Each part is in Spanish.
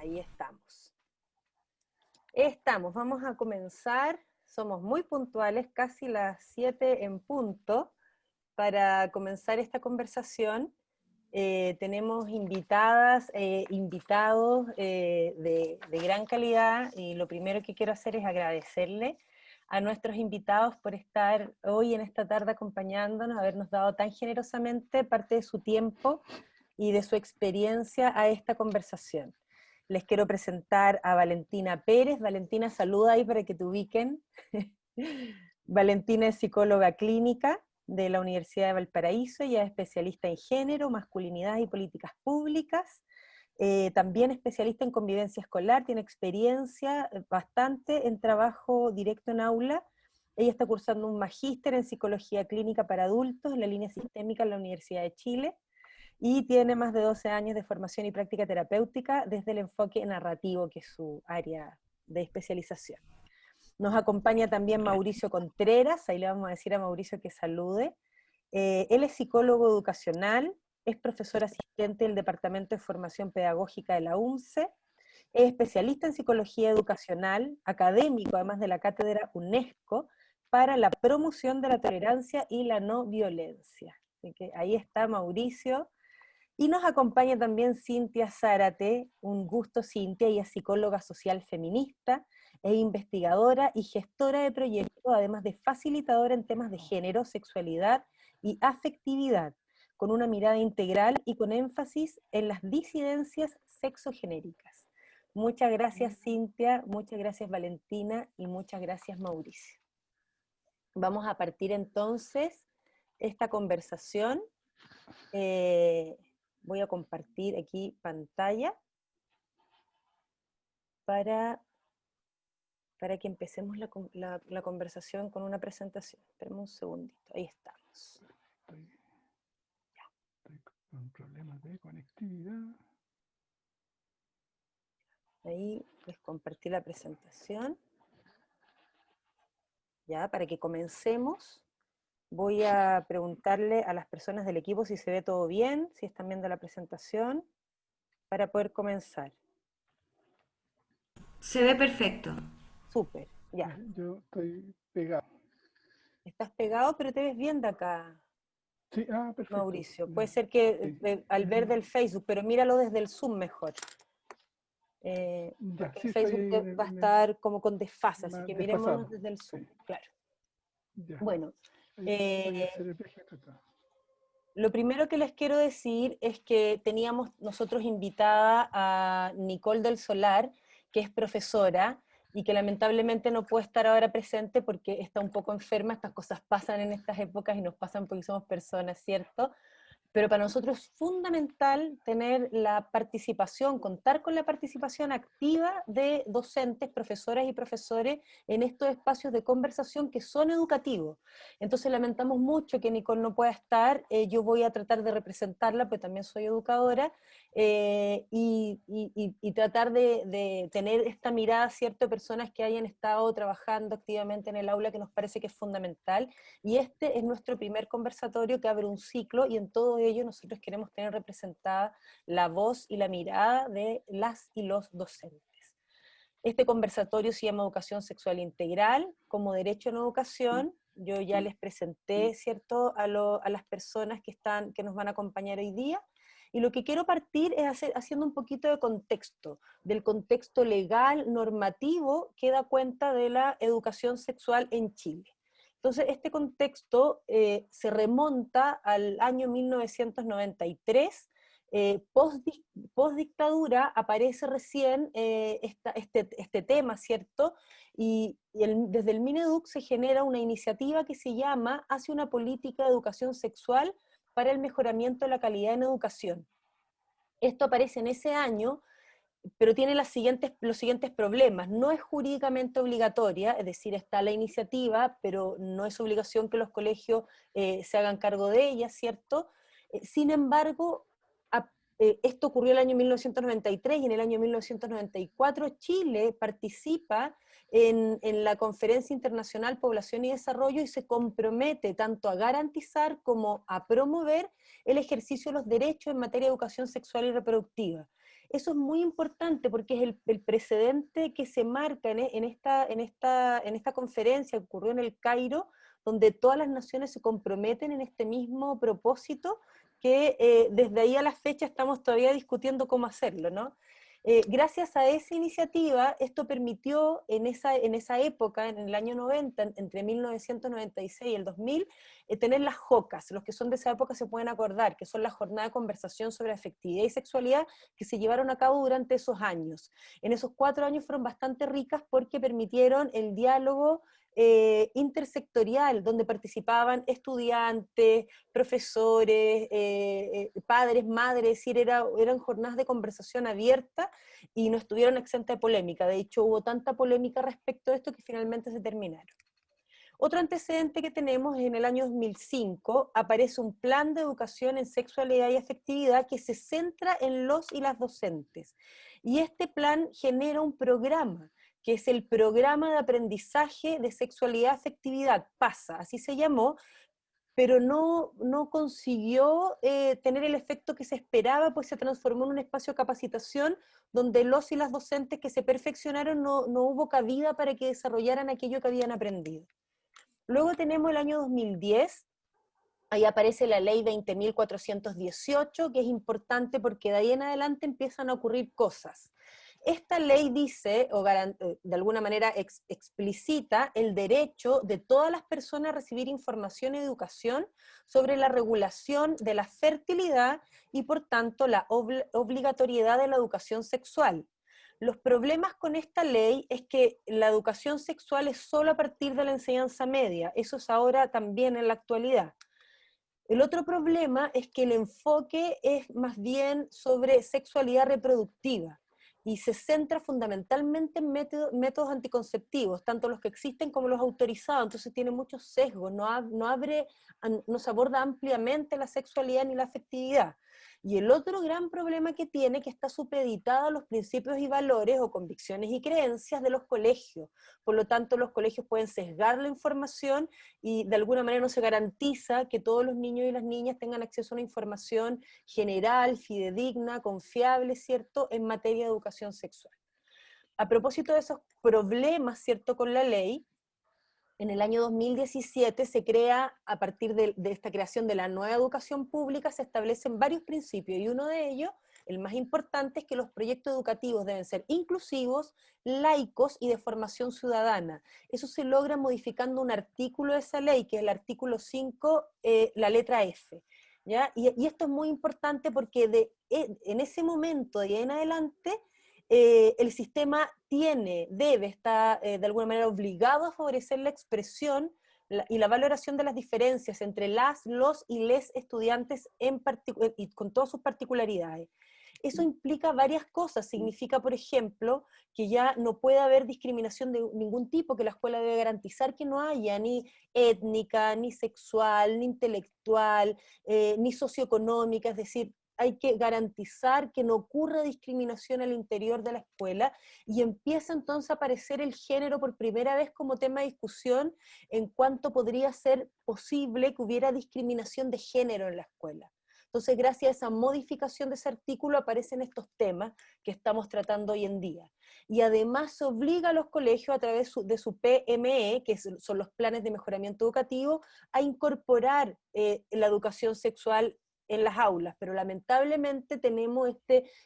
Ahí estamos. Vamos a comenzar. Somos muy puntuales, casi las 7 en punto, para comenzar esta conversación. Tenemos invitadas, invitados de gran calidad, y lo primero que quiero hacer es agradecerle a nuestros invitados por estar hoy en esta tarde acompañándonos, habernos dado tan generosamente parte de su tiempo y de su experiencia a esta conversación. Les quiero presentar a Valentina Pérez. Valentina, saluda ahí para que te ubiquen. Valentina es psicóloga clínica de la Universidad de Valparaíso, ella es especialista en género, masculinidad y políticas públicas, también especialista en convivencia escolar, tiene experiencia bastante en trabajo directo en aula. Ella está cursando un magíster en psicología clínica para adultos en la línea sistémica en la Universidad de Chile, y tiene más de 12 años de formación y práctica terapéutica desde el enfoque narrativo, que es su área de especialización. Nos acompaña también Mauricio Contreras, ahí le vamos a decir a Mauricio que salude. Él es psicólogo educacional, es profesor asistente del Departamento de Formación Pedagógica de la UNCE, es especialista en psicología educacional, académico además de la cátedra UNESCO para la promoción de la tolerancia y la no violencia. Así que ahí está Mauricio. Y nos acompaña también Cintia Zárate, un gusto Cintia, ella es psicóloga social feminista, es investigadora y gestora de proyectos, además de facilitadora en temas de género, sexualidad y afectividad, con una mirada integral y con énfasis en las disidencias sexogenéricas. Muchas gracias Cintia, muchas gracias Valentina y muchas gracias Mauricio. Vamos a partir entonces esta conversación. Voy a compartir aquí pantalla para que empecemos la conversación con una presentación. Espérame un segundito, ahí estamos. Estoy con problemas de conectividad. Ahí les compartí la presentación. Ya, para que comencemos, voy a preguntarle a las personas del equipo si se ve todo bien, si están viendo la presentación, para poder comenzar. Se ve perfecto. Súper, ya. Yo estoy pegado. Estás pegado, pero te ves bien de acá, Sí, perfecto. Mauricio. Puede ser que al ver del Facebook, pero míralo desde el Zoom mejor. Ya, Porque sí, el estoy Facebook va a estar como con desfase, así que desfasado. mirémonos desde el Zoom, Sí, claro. ya. Bueno, Voy a hacer el viaje acá. lo primero que les quiero decir es que teníamos nosotros invitada a Nicole del Solar, que es profesora, y que lamentablemente no puede estar ahora presente porque está un poco enferma. Estas cosas pasan en estas épocas y nos pasan porque somos personas, ¿cierto? Pero para nosotros es fundamental tener la participación, contar con la participación activa de docentes, profesoras y profesores en estos espacios de conversación que son educativos. Entonces lamentamos mucho que Nicole no pueda estar, yo voy a tratar de representarla, pero también soy educadora, y tratar de tener esta mirada, ¿cierto?, de personas que hayan estado trabajando activamente en el aula, que nos parece que es fundamental. Y este es nuestro primer conversatorio que abre un ciclo, y en todo ello nosotros queremos tener representada la voz y la mirada de las y los docentes. Este conversatorio se llama Educación Sexual Integral como Derecho en Educación. Yo ya les presenté, ¿cierto?, a las personas que nos van a acompañar hoy día. Y lo que quiero partir es haciendo un poquito de contexto, del contexto legal, normativo, que da cuenta de la educación sexual en Chile. Entonces, este contexto se remonta al año 1993, post dictadura aparece recién este tema, ¿cierto? Y desde el Mineduc se genera una iniciativa que se llama Hacia una política de educación sexual para el mejoramiento de la calidad en educación. Esto aparece en ese año, pero tiene los siguientes problemas. No es jurídicamente obligatoria, es decir, está la iniciativa, pero no es obligación que los colegios se hagan cargo de ella, ¿cierto? Sin embargo, esto ocurrió el año 1993, y en el año 1994 Chile participa en la Conferencia Internacional Población y Desarrollo, y se compromete tanto a garantizar como a promover el ejercicio de los derechos en materia de educación sexual y reproductiva. Eso es muy importante porque es el precedente que se marca en esta conferencia que ocurrió en el Cairo, donde todas las naciones se comprometen en este mismo propósito, que desde ahí a la fecha estamos todavía discutiendo cómo hacerlo, ¿no? Gracias a esa iniciativa, esto permitió en esa época, en el año 90, entre 1996 y el 2000, tener las JOCAS. Los que son de esa época se pueden acordar, que son la jornada de conversación sobre afectividad y sexualidad que se llevaron a cabo durante esos años. En esos 4 años fueron bastante ricas porque permitieron el diálogo intersectorial, donde participaban estudiantes, profesores, padres, madres, es decir, eran jornadas de conversación abierta y no estuvieron exentas de polémica. De hecho, hubo tanta polémica respecto a esto que finalmente se terminaron. Otro antecedente que tenemos es en el año 2005, aparece un plan de educación en sexualidad y afectividad que se centra en los y las docentes. Y este plan genera un programa, que es el Programa de Aprendizaje de Sexualidad y Afectividad, PASA, así se llamó, pero no consiguió tener el efecto que se esperaba, pues se transformó en un espacio de capacitación donde los y las docentes que se perfeccionaron no hubo cabida para que desarrollaran aquello que habían aprendido. Luego tenemos el año 2010, ahí aparece la ley 20.418, que es importante porque de ahí en adelante empiezan a ocurrir cosas. Esta ley dice, o de alguna manera explicita, el derecho de todas las personas a recibir información y educación sobre la regulación de la fertilidad y por tanto la obligatoriedad de la educación sexual. Los problemas con esta ley es que la educación sexual es solo a partir de la enseñanza media, eso es ahora también en la actualidad. El otro problema es que el enfoque es más bien sobre sexualidad reproductiva y se centra fundamentalmente en métodos anticonceptivos, tanto los que existen como los autorizados, entonces tiene muchos sesgos, no se aborda ampliamente la sexualidad ni la afectividad. Y el otro gran problema que tiene, que está supeditada a los principios y valores o convicciones y creencias de los colegios. Por lo tanto, los colegios pueden sesgar la información y de alguna manera no se garantiza que todos los niños y las niñas tengan acceso a una información general, fidedigna, confiable, ¿cierto?, en materia de educación sexual. A propósito de esos problemas, ¿cierto?, con la ley, en el año 2017 se crea, a partir de esta creación de la nueva educación pública, se establecen varios principios, y uno de ellos, el más importante, es que los proyectos educativos deben ser inclusivos, laicos y de formación ciudadana. Eso se logra modificando un artículo de esa ley, que es el artículo 5, la letra F. ¿Ya? Y esto es muy importante porque en ese momento de ahí en adelante, el sistema debe estar de alguna manera obligado a favorecer la expresión y la valoración de las diferencias entre los y les estudiantes y con todas sus particularidades. Eso implica varias cosas. Significa, por ejemplo, que ya no puede haber discriminación de ningún tipo, que la escuela debe garantizar que no haya ni étnica, ni sexual, ni intelectual, ni socioeconómica, es decir, hay que garantizar que no ocurra discriminación al interior de la escuela, y empieza entonces a aparecer el género por primera vez como tema de discusión en cuanto podría ser posible que hubiera discriminación de género en la escuela. Entonces, gracias a esa modificación de ese artículo aparecen estos temas que estamos tratando hoy en día. Y además se obliga a los colegios a través de su PME, que son los planes de mejoramiento educativo, a incorporar la educación sexual en las aulas, pero lamentablemente tenemos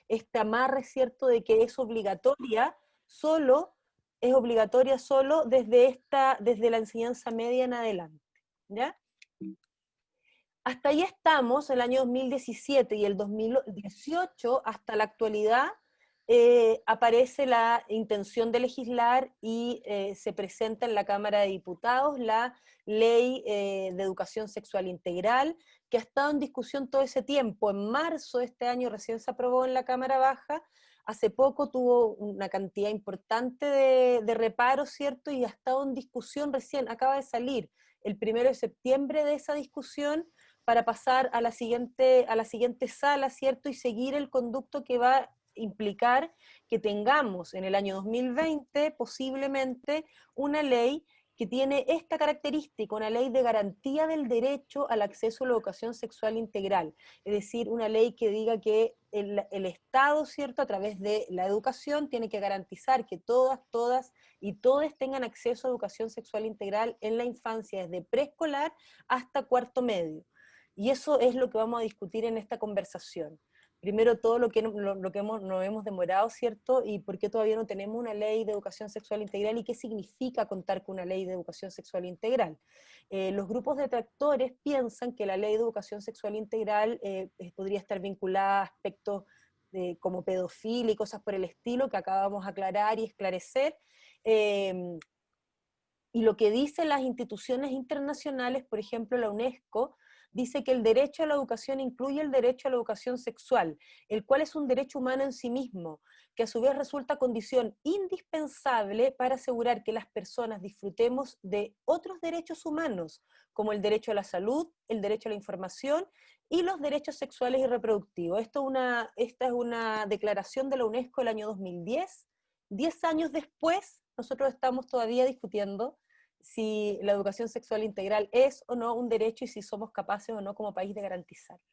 este amarre, ¿cierto?, de que es obligatoria solo desde la enseñanza media en adelante, ¿ya? Hasta ahí estamos, el año 2017 y el 2018, hasta la actualidad, aparece la intención de legislar y se presenta en la Cámara de Diputados la Ley de Educación Sexual Integral, que ha estado en discusión todo ese tiempo. En marzo de este año recién se aprobó en la Cámara Baja, hace poco tuvo una cantidad importante de reparos, ¿cierto? Y ha estado en discusión recién, acaba de salir el 1 de septiembre de esa discusión, para pasar a la siguiente sala, ¿cierto? Y seguir el conducto que va a implicar que tengamos en el año 2020 posiblemente una ley que tiene esta característica, una ley de garantía del derecho al acceso a la educación sexual integral, es decir, una ley que diga que el Estado, ¿cierto?, a través de la educación, tiene que garantizar que todas y todos tengan acceso a educación sexual integral en la infancia, desde preescolar hasta cuarto medio. Y eso es lo que vamos a discutir en esta conversación. Primero, todo lo que nos hemos demorado, ¿cierto? Y por qué todavía no tenemos una ley de educación sexual integral y qué significa contar con una ley de educación sexual integral. Los grupos detractores piensan que la ley de educación sexual integral podría estar vinculada a aspectos como pedofilia y cosas por el estilo que acabamos de aclarar y esclarecer. Y lo que dicen las instituciones internacionales, por ejemplo la UNESCO, dice que el derecho a la educación incluye el derecho a la educación sexual, el cual es un derecho humano en sí mismo, que a su vez resulta condición indispensable para asegurar que las personas disfrutemos de otros derechos humanos, como el derecho a la salud, el derecho a la información y los derechos sexuales y reproductivos. Esta es una declaración de la UNESCO del año 2010. 10 años después, nosotros estamos todavía discutiendo si la educación sexual integral es o no un derecho y si somos capaces o no como país de garantizarla.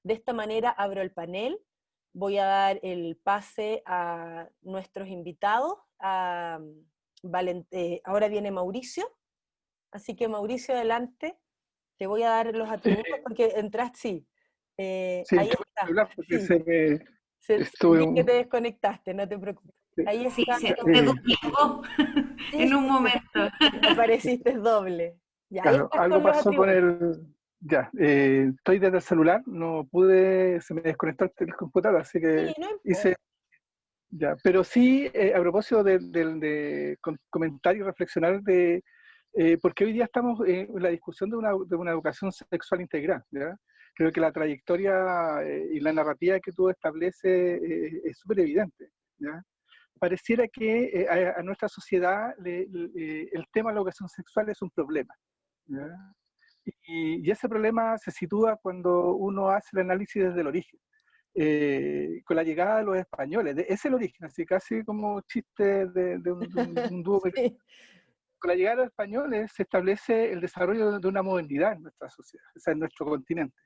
De esta manera abro el panel, voy a dar el pase a nuestros invitados. Ahora viene Mauricio, así que Mauricio, adelante, te voy a dar los atributos porque entraste, sí, Sí, ahí entré por el está, celular porque sí, se me estuve vi que te un... desconectaste, no te preocupes. Ahí Sí, está, se duplicó en sí, un momento. apareciste doble. Ya, ahí Claro, estás algo con los pasó con atributos. el... Ya, estoy desde el celular, no pude, se me desconectó el computador, así que Sí, no importa. hice... Ya, pero sí, a propósito comentar y reflexionar de porque hoy día estamos en la discusión de una educación sexual integral, ¿ya? Creo que la trayectoria y la narrativa que tú estableces es súper evidente, ¿ya? Pareciera que a nuestra sociedad el tema de la educación sexual es un problema, ¿ya? Y ese problema se sitúa cuando uno hace el análisis desde el origen. Con la llegada de los españoles, es el origen, así casi como chiste un dúo. Sí. Con la llegada de los españoles se establece el desarrollo de una modernidad en nuestra sociedad, o sea, en nuestro continente.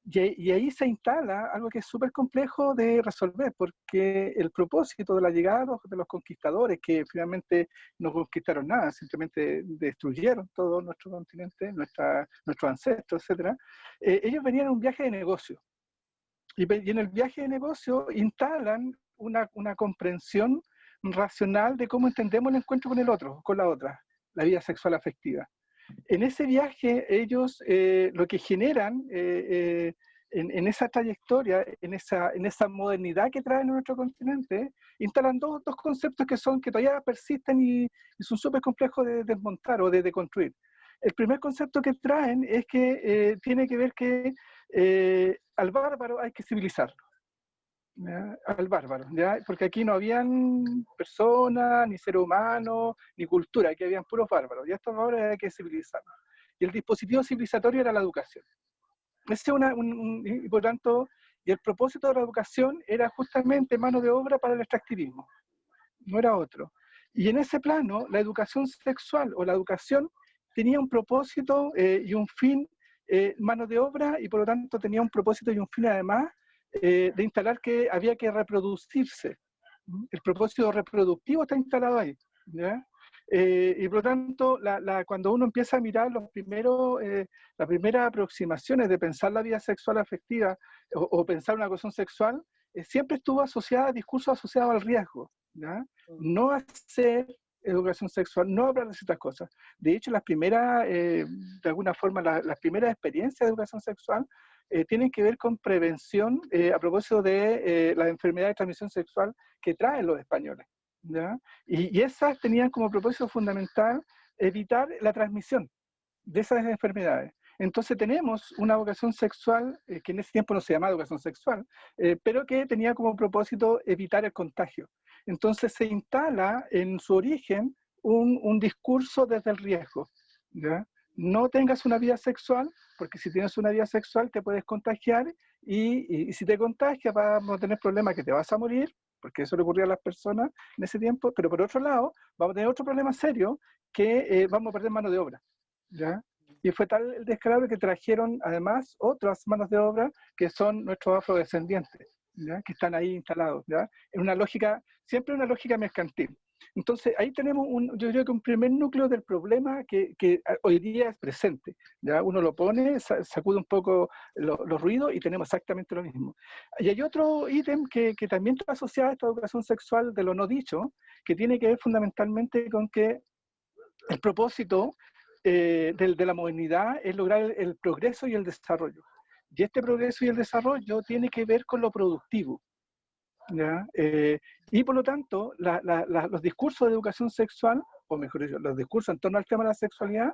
Y ahí se instala algo que es súper complejo de resolver, porque el propósito de la llegada de los conquistadores, que finalmente no conquistaron nada, simplemente destruyeron todo nuestro continente, nuestros ancestros, etc., ellos venían en un viaje de negocio. Y en el viaje de negocio instalan una comprensión racional de cómo entendemos el encuentro con el otro, con la otra, la vida sexual afectiva. En ese viaje ellos lo que generan en esa trayectoria, en esa modernidad que traen a nuestro continente, instalan dos conceptos que todavía persisten y son súper complejos de desmontar o de deconstruir. El primer concepto que traen es que tiene que ver que al bárbaro hay que civilizarlo. ¿Ya? Al bárbaro, ¿ya? Porque aquí no habían personas, ni seres humanos, ni cultura, aquí habían puros bárbaros, y estos bárbaros hay que civilizarlos. Y el dispositivo civilizatorio era la educación. Ese y por tanto, y el propósito de la educación era justamente mano de obra para el extractivismo, no era otro. Y en ese plano, la educación sexual o la educación tenía un propósito y un fin, mano de obra, y por lo tanto tenía un propósito y un fin además de instalar que había que reproducirse. El propósito reproductivo está instalado ahí, ¿ya? Y por lo tanto, cuando uno empieza a mirar las primeras aproximaciones de pensar la vida sexual afectiva o pensar una cuestión sexual, siempre estuvo asociada a discursos asociados al riesgo, ¿ya? No hacer educación sexual, no hablar de ciertas cosas. De hecho, las primeras, de alguna forma, las primeras experiencias de educación sexual tienen que ver con prevención a propósito de las enfermedades de transmisión sexual que traen los españoles, ¿ya? Y esas tenían como propósito fundamental evitar la transmisión de esas enfermedades. Entonces tenemos una educación sexual, que en ese tiempo no se llamaba educación sexual, pero que tenía como propósito evitar el contagio. Entonces se instala en su origen un discurso desde el riesgo, ¿ya? No tengas una vida sexual, porque si tienes una vida sexual te puedes contagiar y si te contagias vamos a tener problemas que te vas a morir, porque eso le ocurría a las personas en ese tiempo, pero por otro lado vamos a tener otro problema serio que vamos a perder mano de obra, ¿ya? Y fue tal el descalabro que trajeron además otras manos de obra que son nuestros afrodescendientes, ¿ya? Que están ahí instalados, ¿ya? En una lógica, siempre una lógica mercantil. Entonces, ahí tenemos, yo creo que un primer núcleo del problema que hoy día es presente, ¿ya? Uno lo pone, sacude un poco los ruidos y tenemos exactamente lo mismo. Y hay otro ítem que también está asociado a esta educación sexual de lo no dicho, que tiene que ver fundamentalmente con que el propósito de la modernidad es lograr el progreso y el desarrollo. Y este progreso y el desarrollo tiene que ver con lo productivo, ¿ya? Y por lo tanto, los discursos de educación sexual, o mejor dicho, los discursos en torno al tema de la sexualidad,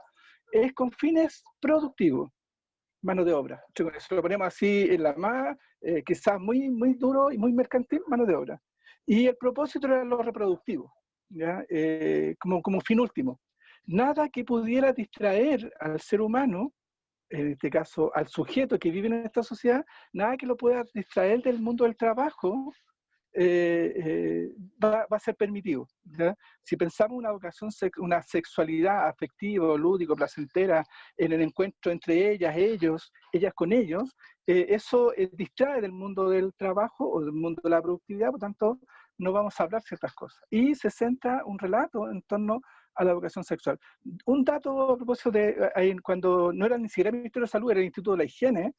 es con fines productivos, mano de obra. Si lo ponemos así en la más, quizás muy, muy duro y muy mercantil, mano de obra. Y el propósito era lo reproductivo, ¿ya? Como fin último. Nada que pudiera distraer al ser humano, en este caso al sujeto que vive en esta sociedad, nada que lo pueda distraer del mundo del trabajo, va a ser permitido, ¿ya? Si pensamos una sexualidad afectiva, lúdico, placentera, en el encuentro entre ellos con ellos, eso distrae del mundo del trabajo o del mundo de la productividad, por tanto, no vamos a hablar ciertas cosas. Y se centra un relato en torno a la educación sexual. Un dato a propósito de cuando no era ni siquiera el Ministerio de Salud, era el Instituto de la Higiene,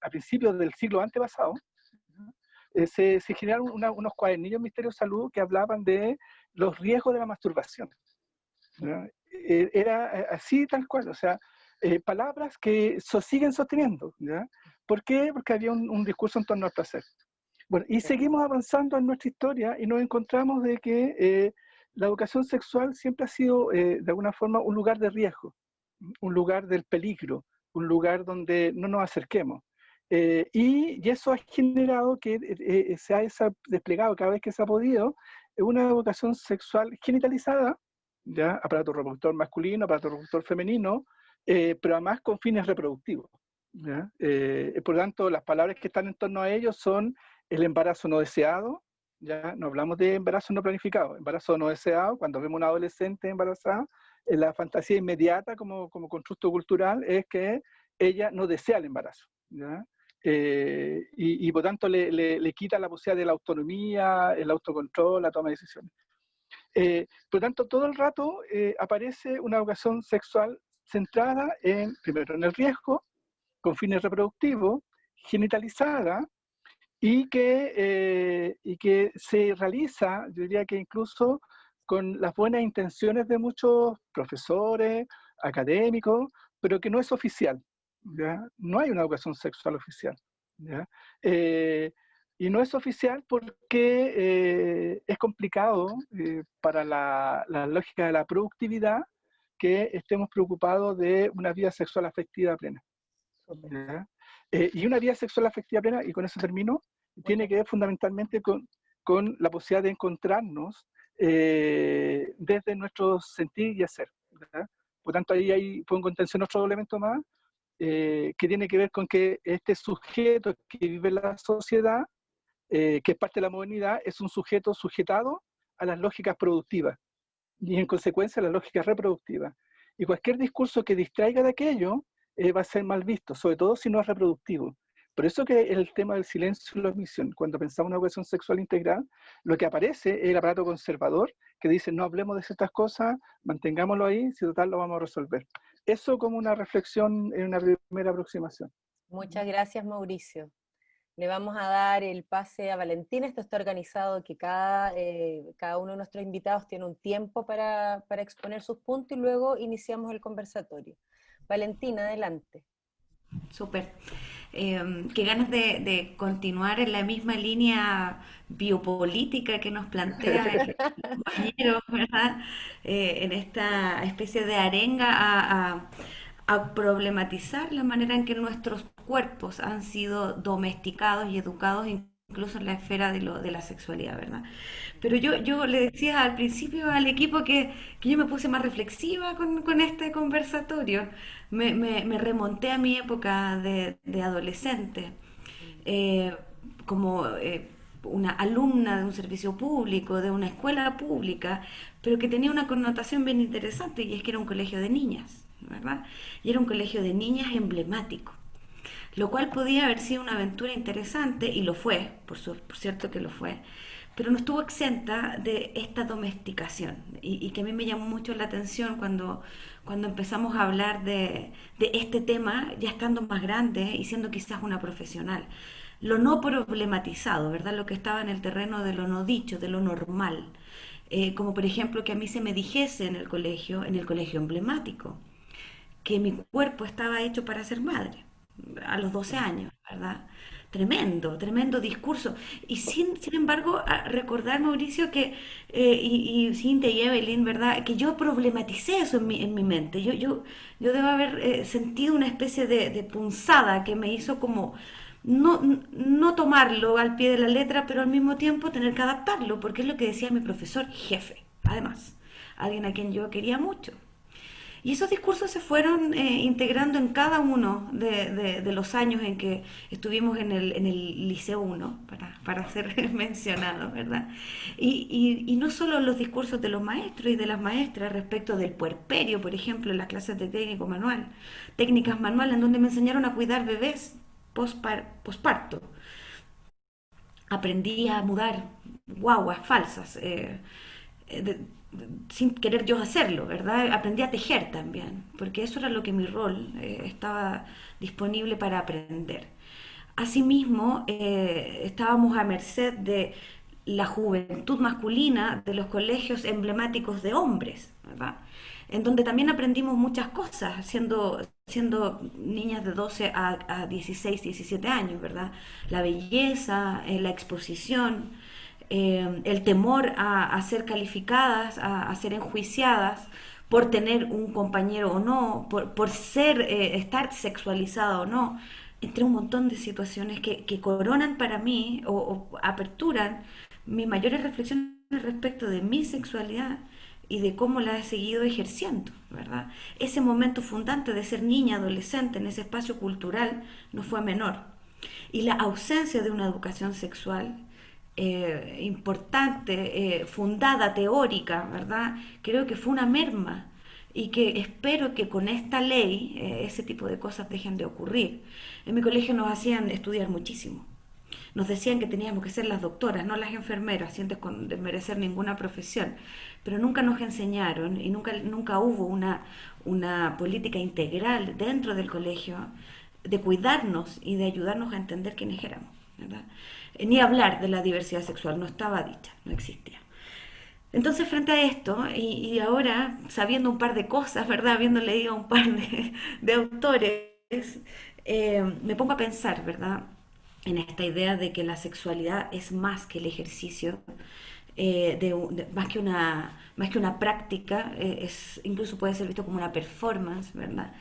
a principios del siglo antepasado, se generaron unos cuadernillos del Ministerio de Salud que hablaban de los riesgos de la masturbación, ¿no? Era así tal cual, o sea, palabras que siguen sosteniendo, ¿ya? ¿Por qué? Porque había un discurso en torno al placer. Bueno, y seguimos avanzando en nuestra historia y nos encontramos de que la educación sexual siempre ha sido, de alguna forma, un lugar de riesgo, un lugar del peligro, un lugar donde no nos acerquemos. Y eso ha generado que se ha desplegado cada vez que se ha podido una educación sexual genitalizada, ¿ya? Aparato reproductor masculino, aparato reproductor femenino, pero además con fines reproductivos, ¿ya? Por lo tanto, las palabras que están en torno a ellos son el embarazo no deseado, ya no hablamos de embarazo no planificado, embarazo no deseado, cuando vemos a una adolescente embarazada, la fantasía inmediata como constructo cultural es que ella no desea el embarazo, ¿ya? Y por tanto le quita la posibilidad de la autonomía, el autocontrol, la toma de decisiones. Por tanto, todo el rato aparece una educación sexual centrada primero en el riesgo, con fines reproductivos, genitalizada, y que se realiza, yo diría que incluso con las buenas intenciones de muchos profesores, académicos, pero que no es oficial, ¿ya? No hay una educación sexual oficial, ¿ya? Y no es oficial porque es complicado para la lógica de la productividad que estemos preocupados de una vida sexual afectiva plena, ¿ya? Y una vida sexual afectiva plena, y con eso termino, tiene que ver fundamentalmente con la posibilidad de encontrarnos desde nuestro sentir y hacer, ¿verdad? Por tanto, ahí pongo en tensión otro elemento más, que tiene que ver con que este sujeto que vive en la sociedad, que es parte de la modernidad, es un sujeto sujetado a las lógicas productivas y en consecuencia a las lógicas reproductivas. Y cualquier discurso que distraiga de aquello va a ser mal visto, sobre todo si no es reproductivo. Por eso que el tema del silencio y la omisión, cuando pensamos en una educación sexual integral, lo que aparece es el aparato conservador que dice no hablemos de ciertas cosas, mantengámoslo ahí, si total lo vamos a resolver. Eso como una reflexión en una primera aproximación. Muchas gracias, Mauricio. Le vamos a dar el pase a Valentina. Esto está organizado que cada uno de nuestros invitados tiene un tiempo para exponer sus puntos y luego iniciamos el conversatorio. Valentina, adelante. Súper. Qué ganas de continuar en la misma línea biopolítica que nos plantea el compañero, ¿verdad? En esta especie de arenga a problematizar la manera en que nuestros cuerpos han sido domesticados y educados incluso en la esfera de la sexualidad, ¿verdad? Pero yo le decía al principio al equipo que yo me puse más reflexiva con este conversatorio. Me remonté a mi época de adolescente, eh, como una alumna de un servicio público, de una escuela pública, pero que tenía una connotación bien interesante y es que era un colegio de niñas, ¿verdad? Y era un colegio de niñas emblemático. lo cual podía haber sido una aventura interesante, y lo fue, por cierto que lo fue, pero no estuvo exenta de esta domesticación, y que a mí me llamó mucho la atención cuando empezamos a hablar de este tema, ya estando más grande y siendo quizás una profesional. Lo no problematizado, ¿verdad? Lo que estaba en el terreno de lo no dicho, de lo normal. Como por ejemplo que a mí se me dijese en el colegio emblemático, que mi cuerpo estaba hecho para ser madre a los 12 años, ¿verdad? Tremendo, tremendo discurso. Y sin embargo, recordar, Mauricio, que, y Cintia y Evelyn, ¿verdad? Que yo problematicé eso en mi mente. Yo debo haber sentido una especie de punzada que me hizo como no tomarlo al pie de la letra, pero al mismo tiempo tener que adaptarlo, porque es lo que decía mi profesor jefe, además, alguien a quien yo quería mucho. Y esos discursos se fueron integrando en cada uno de los años en que estuvimos en el Liceo 1, para ser mencionado, ¿verdad? Y no solo los discursos de los maestros y de las maestras respecto del puerperio, por ejemplo, en las clases de técnico manual, técnicas manuales, en donde me enseñaron a cuidar bebés posparto. Aprendí a mudar guaguas falsas, sin querer yo hacerlo, ¿verdad? Aprendí a tejer también, porque eso era lo que mi rol estaba disponible para aprender. Asimismo, estábamos a merced de la juventud masculina de los colegios emblemáticos de hombres, ¿verdad? En donde también aprendimos muchas cosas, siendo niñas de 12 a 16, 17 años, ¿verdad? La belleza, la exposición, el temor a ser calificadas, a ser enjuiciadas por tener un compañero o no, por ser, estar sexualizada o no, entre un montón de situaciones que coronan para mí o aperturan mis mayores reflexiones respecto de mi sexualidad y de cómo la he seguido ejerciendo, ¿verdad? Ese momento fundante de ser niña, adolescente en ese espacio cultural no fue menor. Y la ausencia de una educación sexual importante, fundada, teórica, ¿verdad? Creo que fue una merma y que espero que con esta ley ese tipo de cosas dejen de ocurrir. En mi colegio nos hacían estudiar muchísimo. Nos decían que teníamos que ser las doctoras, no las enfermeras, sin desmerecer ninguna profesión, pero nunca nos enseñaron y nunca hubo una política integral dentro del colegio de cuidarnos y de ayudarnos a entender quiénes éramos, ¿verdad? Ni hablar de la diversidad sexual, no estaba dicha, no existía. Entonces, frente a esto, y ahora sabiendo un par de cosas, ¿verdad? Habiendo leído un par de autores, me pongo a pensar, ¿verdad? En esta idea de que la sexualidad es más que el ejercicio, más que una práctica, incluso puede ser visto como una performance, ¿verdad?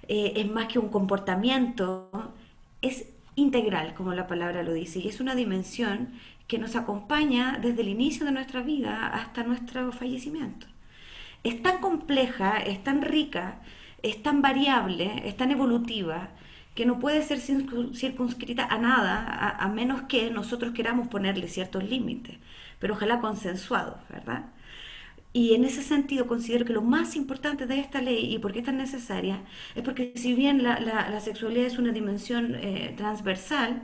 Es más que un comportamiento, es integral, como la palabra lo dice, y es una dimensión que nos acompaña desde el inicio de nuestra vida hasta nuestro fallecimiento. Es tan compleja, es tan rica, es tan variable, es tan evolutiva, que no puede ser circunscrita a nada, a menos que nosotros queramos ponerle ciertos límites, pero ojalá consensuados, ¿verdad? Y en ese sentido considero que lo más importante de esta ley, y por qué es tan necesaria, es porque si bien la sexualidad es una dimensión transversal,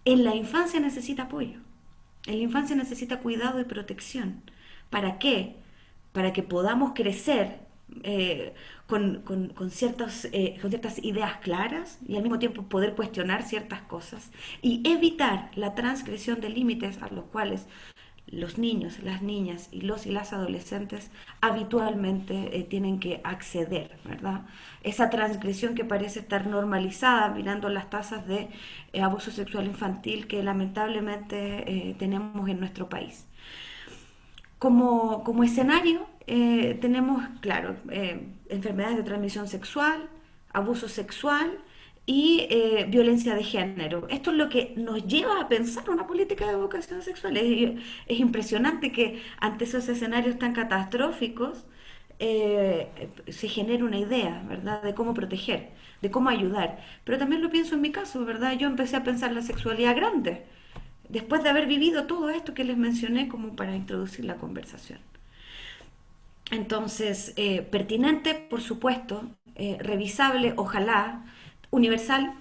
en la infancia necesita apoyo, en la infancia necesita cuidado y protección. ¿Para qué? Para que podamos crecer con ciertas ideas claras y al mismo tiempo poder cuestionar ciertas cosas y evitar la transgresión de límites a los cuales los niños, las niñas y los y las adolescentes habitualmente tienen que acceder, ¿verdad? Esa transgresión que parece estar normalizada mirando las tasas de abuso sexual infantil que lamentablemente tenemos en nuestro país. Como escenario tenemos, claro, enfermedades de transmisión sexual, abuso sexual y violencia de género. Esto es lo que nos lleva a pensar una política de educación sexual. Es impresionante que ante esos escenarios tan catastróficos se genere una idea, ¿verdad?, de cómo proteger, de cómo ayudar. Pero también lo pienso en mi caso, ¿verdad? Yo empecé a pensar la sexualidad grande, después de haber vivido todo esto que les mencioné como para introducir la conversación. Entonces, pertinente, por supuesto, revisable, ojalá, universal,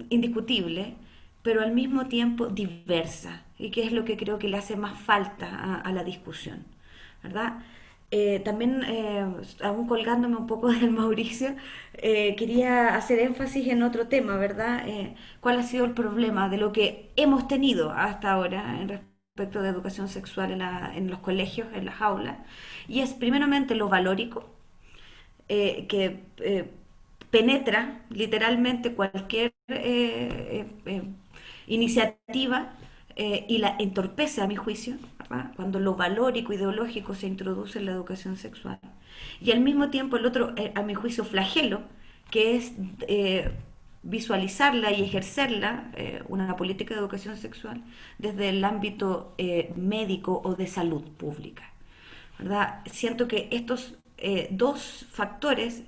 indiscutible, pero al mismo tiempo diversa, y que es lo que creo que le hace más falta a la discusión, ¿verdad? También, aún colgándome un poco del Mauricio, quería hacer énfasis en otro tema, ¿verdad? ¿Cuál ha sido el problema de lo que hemos tenido hasta ahora en respecto de educación sexual en los colegios, en las aulas? Y es primeramente lo valórico, que penetra literalmente cualquier iniciativa y la entorpece a mi juicio, ¿verdad? Cuando lo valórico, ideológico se introduce en la educación sexual. Y al mismo tiempo el otro, a mi juicio, flagelo, que es visualizarla y ejercerla, una política de educación sexual, desde el ámbito médico o de salud pública, ¿verdad? Siento que estos dos factores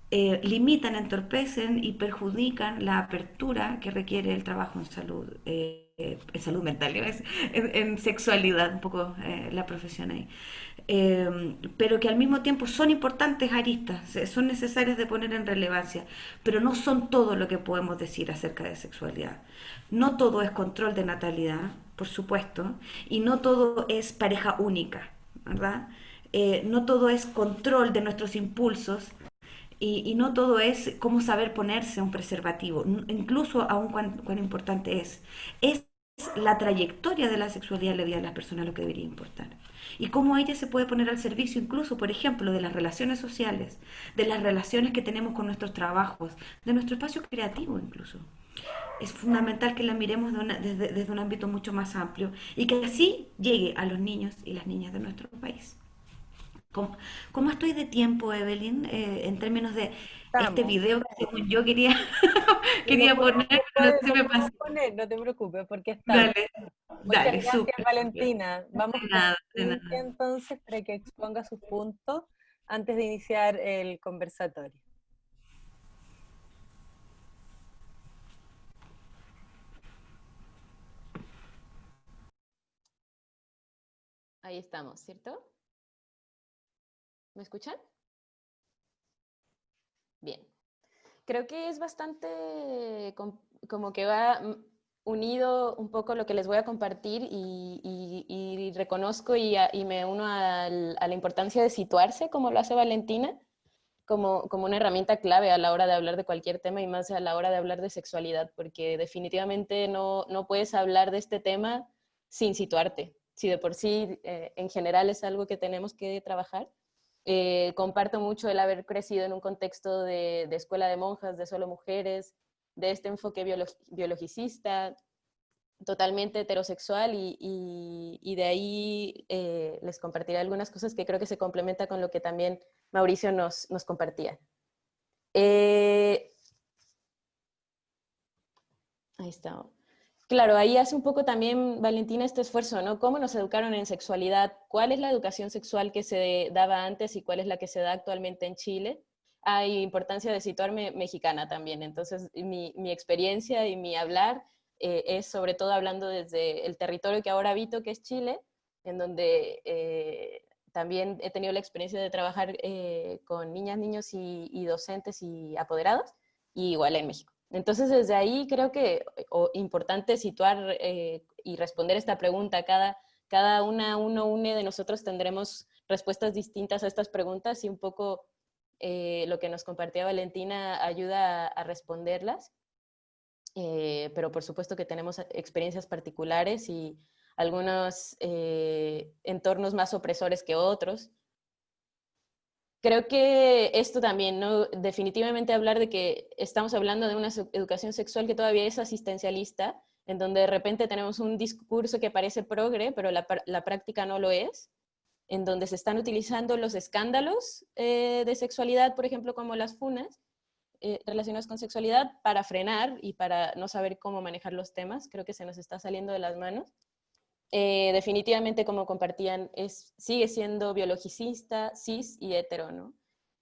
limitan, entorpecen y perjudican la apertura que requiere el trabajo en salud mental, en sexualidad, un poco la profesión ahí. Pero que al mismo tiempo son importantes aristas, son necesarias de poner en relevancia, pero no son todo lo que podemos decir acerca de sexualidad. No todo es control de natalidad, por supuesto, y no todo es pareja única, ¿verdad? No todo es control de nuestros impulsos, y no todo es cómo saber ponerse un preservativo, incluso aún cuán importante es la trayectoria de la sexualidad en la vida de las personas lo que debería importar. Y cómo ella se puede poner al servicio incluso, por ejemplo, de las relaciones sociales, de las relaciones que tenemos con nuestros trabajos, de nuestro espacio creativo incluso. Es fundamental que la miremos desde un ámbito mucho más amplio y que así llegue a los niños y las niñas de nuestro país. ¿Cómo estoy de tiempo, Evelyn, en términos de este Estamos. video que según yo quería, Y quería poner, no se lo me podemos pasó? poner, no te preocupes, porque estamos. Dale, Muchas dale, gracias, súper, súper. Valentina. Vamos De con nada, de Cintia nada. entonces para que exponga sus puntos antes de iniciar el conversatorio. Ahí estamos, ¿cierto? ¿Me escuchan? Bien. Creo que es bastante como que va unido un poco lo que les voy a compartir y reconozco y me uno a la importancia de situarse, como lo hace Valentina, como una herramienta clave a la hora de hablar de cualquier tema y más a la hora de hablar de sexualidad, porque definitivamente no puedes hablar de este tema sin situarte. Si de por sí en general es algo que tenemos que trabajar. Comparto mucho el haber crecido en un contexto de escuela de monjas, de solo mujeres, de este enfoque biologicista, totalmente heterosexual y de ahí les compartiré algunas cosas que creo que se complementa con lo que también Mauricio nos compartía. Ahí está. Claro, ahí hace un poco también Valentina este esfuerzo, ¿no? ¿Cómo nos educaron en sexualidad? ¿Cuál es la educación sexual que se daba antes y cuál es la que se da actualmente en Chile? Hay importancia de situarme mexicana también, entonces mi experiencia y mi hablar es sobre todo hablando desde el territorio que ahora habito, que es Chile, en donde también he tenido la experiencia de trabajar con niñas, niños y docentes y apoderados, y igual en México. Entonces, desde ahí creo que importante situar y responder esta pregunta. Uno une de nosotros tendremos respuestas distintas a estas preguntas y un poco lo que nos compartía Valentina ayuda a responderlas. Pero por supuesto que tenemos experiencias particulares y algunos entornos más opresores que otros. Creo que esto también, ¿no? Definitivamente hablar de que estamos hablando de una educación sexual que todavía es asistencialista, en donde de repente tenemos un discurso que parece progre, pero la práctica no lo es, en donde se están utilizando los escándalos de sexualidad, por ejemplo, como las funas, relacionadas con sexualidad, para frenar y para no saber cómo manejar los temas. Creo que se nos está saliendo de las manos. Definitivamente, como compartían, sigue siendo biologicista, cis y hetero, ¿no?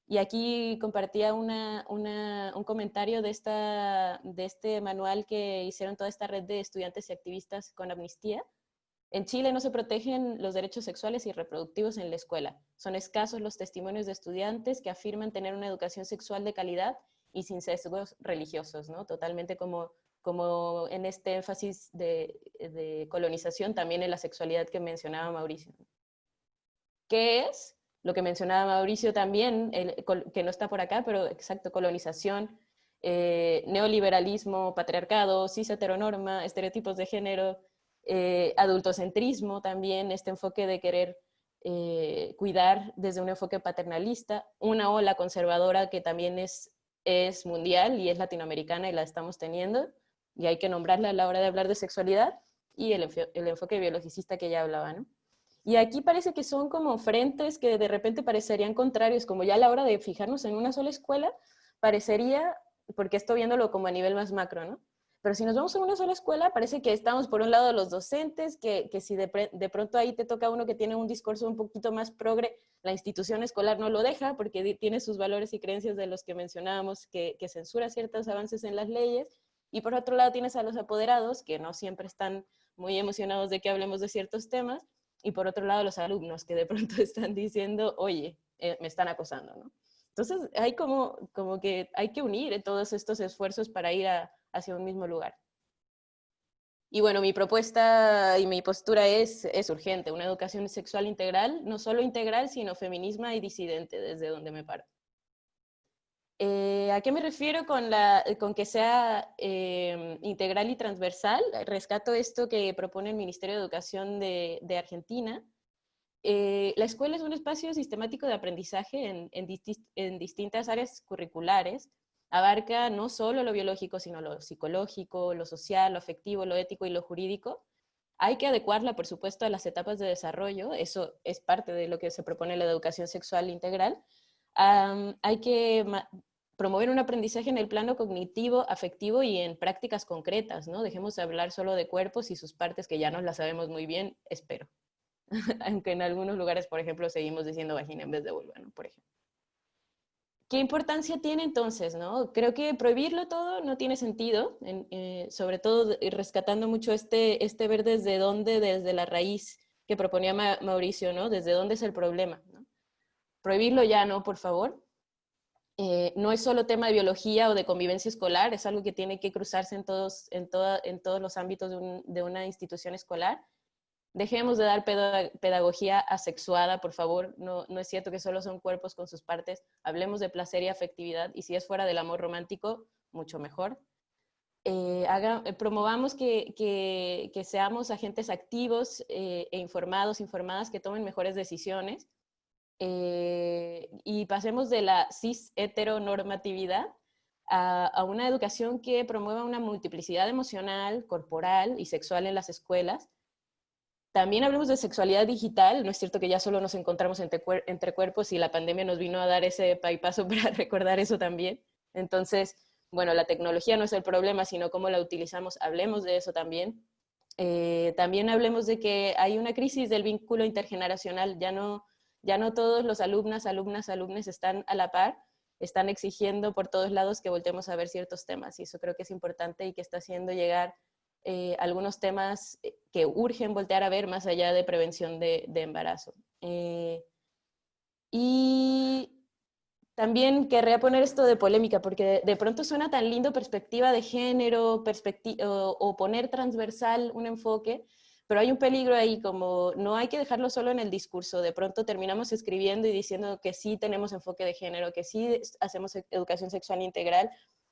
Y aquí compartía un comentario de este manual que hicieron toda esta red de estudiantes y activistas con Amnistía. En Chile no se protegen los derechos sexuales y reproductivos en la escuela. Son escasos los testimonios de estudiantes que afirman tener una educación sexual de calidad y sin sesgos religiosos, ¿no? Totalmente como como en este énfasis de colonización también en la sexualidad que mencionaba Mauricio. ¿Qué es? Lo que mencionaba Mauricio también, que no está por acá, pero exacto, colonización, neoliberalismo, patriarcado, cis heteronorma, estereotipos de género, adultocentrismo también, este enfoque de querer cuidar desde un enfoque paternalista, una ola conservadora que también es mundial y es latinoamericana y la estamos teniendo, y hay que nombrarla a la hora de hablar de sexualidad, y el enfoque biologicista que ya hablaba, ¿no? Y aquí parece que son como frentes que de repente parecerían contrarios, como ya a la hora de fijarnos en una sola escuela, parecería, porque estoy viéndolo como a nivel más macro, ¿no? Pero si nos vamos a una sola escuela, parece que estamos por un lado los docentes, que si de pronto ahí te toca uno que tiene un discurso un poquito más progre, la institución escolar no lo deja porque tiene sus valores y creencias de los que mencionábamos, que censura ciertos avances en las leyes, y por otro lado tienes a los apoderados, que no siempre están muy emocionados de que hablemos de ciertos temas, y por otro lado los alumnos, que de pronto están diciendo, oye, me están acosando, ¿no? Entonces hay como que hay que unir todos estos esfuerzos para ir hacia un mismo lugar. Y bueno, mi propuesta y mi postura es urgente, una educación sexual integral, no solo integral, sino feminismo y disidente, desde donde me paro. ¿A qué me refiero con que sea integral y transversal? Rescato esto que propone el Ministerio de Educación de Argentina. La escuela es un espacio sistemático de aprendizaje en distintas áreas curriculares. Abarca no solo lo biológico, sino lo psicológico, lo social, lo afectivo, lo ético y lo jurídico. Hay que adecuarla, por supuesto, a las etapas de desarrollo. Eso es parte de lo que se propone la educación sexual integral. Hay que promover un aprendizaje en el plano cognitivo, afectivo y en prácticas concretas, ¿no? Dejemos de hablar solo de cuerpos y sus partes, que ya nos las sabemos muy bien, espero. Aunque en algunos lugares, por ejemplo, seguimos diciendo vagina en vez de vulva, ¿no? Por ejemplo. ¿Qué importancia tiene entonces, no? Creo que prohibirlo todo no tiene sentido, sobre todo rescatando mucho este ver desde la raíz que proponía Mauricio, ¿no? Desde dónde es el problema, ¿no? Prohibirlo ya no, por favor. No es solo tema de biología o de convivencia escolar, es algo que tiene que cruzarse en todos los ámbitos de una institución escolar. Dejemos de dar pedagogía asexuada, por favor. No es cierto que solo son cuerpos con sus partes. Hablemos de placer y afectividad, y si es fuera del amor romántico, mucho mejor. Promovamos que seamos agentes activos e informadas, que tomen mejores decisiones. Y pasemos de la cis-heteronormatividad a una educación que promueva una multiplicidad emocional, corporal y sexual en las escuelas. También hablemos de sexualidad digital. No es cierto que ya solo nos encontramos entre cuerpos, y la pandemia nos vino a dar ese paso para recordar eso también. Entonces, bueno, la tecnología no es el problema, sino cómo la utilizamos. Hablemos de eso también. También hablemos de que hay una crisis del vínculo intergeneracional. Ya no todos los alumnos están a la par, están exigiendo por todos lados que voltemos a ver ciertos temas, y eso creo que es importante y que está haciendo llegar algunos temas que urgen voltear a ver más allá de prevención de embarazo. Y también querría poner esto de polémica, porque de pronto suena tan lindo perspectiva de género, o poner transversal un enfoque, pero hay un peligro ahí, como no hay que dejarlo solo en el discurso. De pronto terminamos escribiendo y diciendo que sí tenemos enfoque de género, que sí hacemos educación sexual integral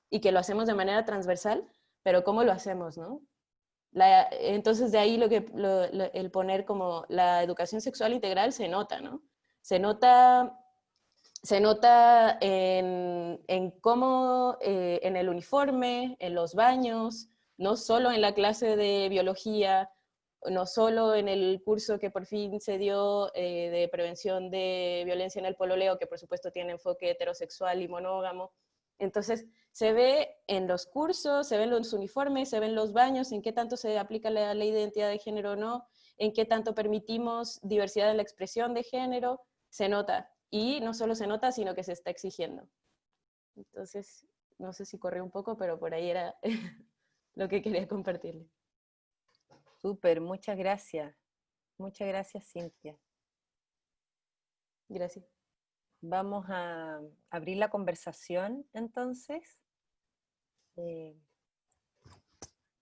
y que lo hacemos de manera transversal, pero ¿cómo lo hacemos, no? Entonces de ahí el poner como la educación sexual integral se nota, ¿no? Se nota en cómo en el uniforme, en los baños, no solo en la clase de biología, no solo en el curso que por fin se dio de prevención de violencia en el pololeo, que por supuesto tiene enfoque heterosexual y monógamo. Entonces, se ve en los cursos, se ven los uniformes, se ven los baños, en qué tanto se aplica la ley de identidad de género o no, en qué tanto permitimos diversidad en la expresión de género, se nota. Y no solo se nota, sino que se está exigiendo. Entonces, no sé si corrí un poco, pero por ahí era lo que quería compartirle. Súper, muchas gracias. Muchas gracias, Cintia. Gracias. Vamos a abrir la conversación, entonces.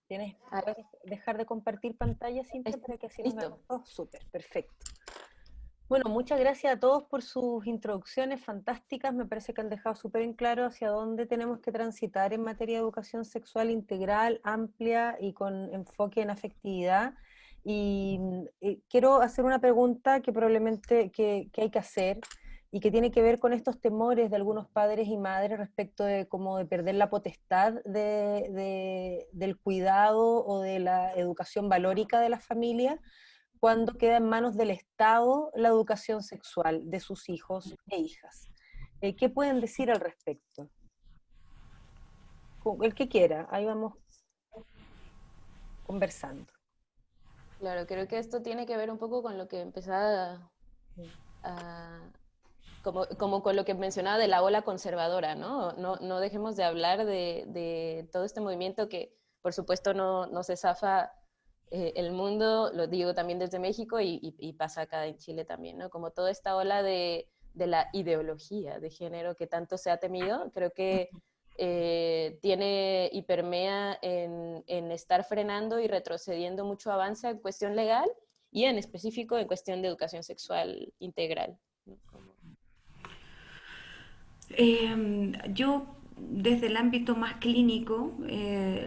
¿Puedes dejar de compartir pantalla, Cintia, para que así nos Listo. veamos todos? Súper, perfecto. Bueno, muchas gracias a todos por sus introducciones fantásticas. Me parece que han dejado súper en claro hacia dónde tenemos que transitar en materia de educación sexual integral, amplia y con enfoque en afectividad. Y quiero hacer una pregunta que probablemente que hay que hacer y que tiene que ver con estos temores de algunos padres y madres respecto de como de perder la potestad del cuidado o de la educación valórica de la familia cuando queda en manos del Estado la educación sexual de sus hijos e hijas. ¿Qué pueden decir al respecto? El que quiera, ahí vamos conversando. Claro, creo que esto tiene que ver un poco con lo que empezaba como con lo que mencionaba de la ola conservadora, ¿no? No dejemos de hablar de todo este movimiento que, por supuesto, no se zafa el mundo, lo digo también desde México y pasa acá en Chile también, ¿no? Como toda esta ola de la ideología de género que tanto se ha temido, creo que tiene y permea en estar frenando y retrocediendo mucho avance en cuestión legal y en específico en cuestión de educación sexual integral, ¿no? Yo, desde el ámbito más clínico,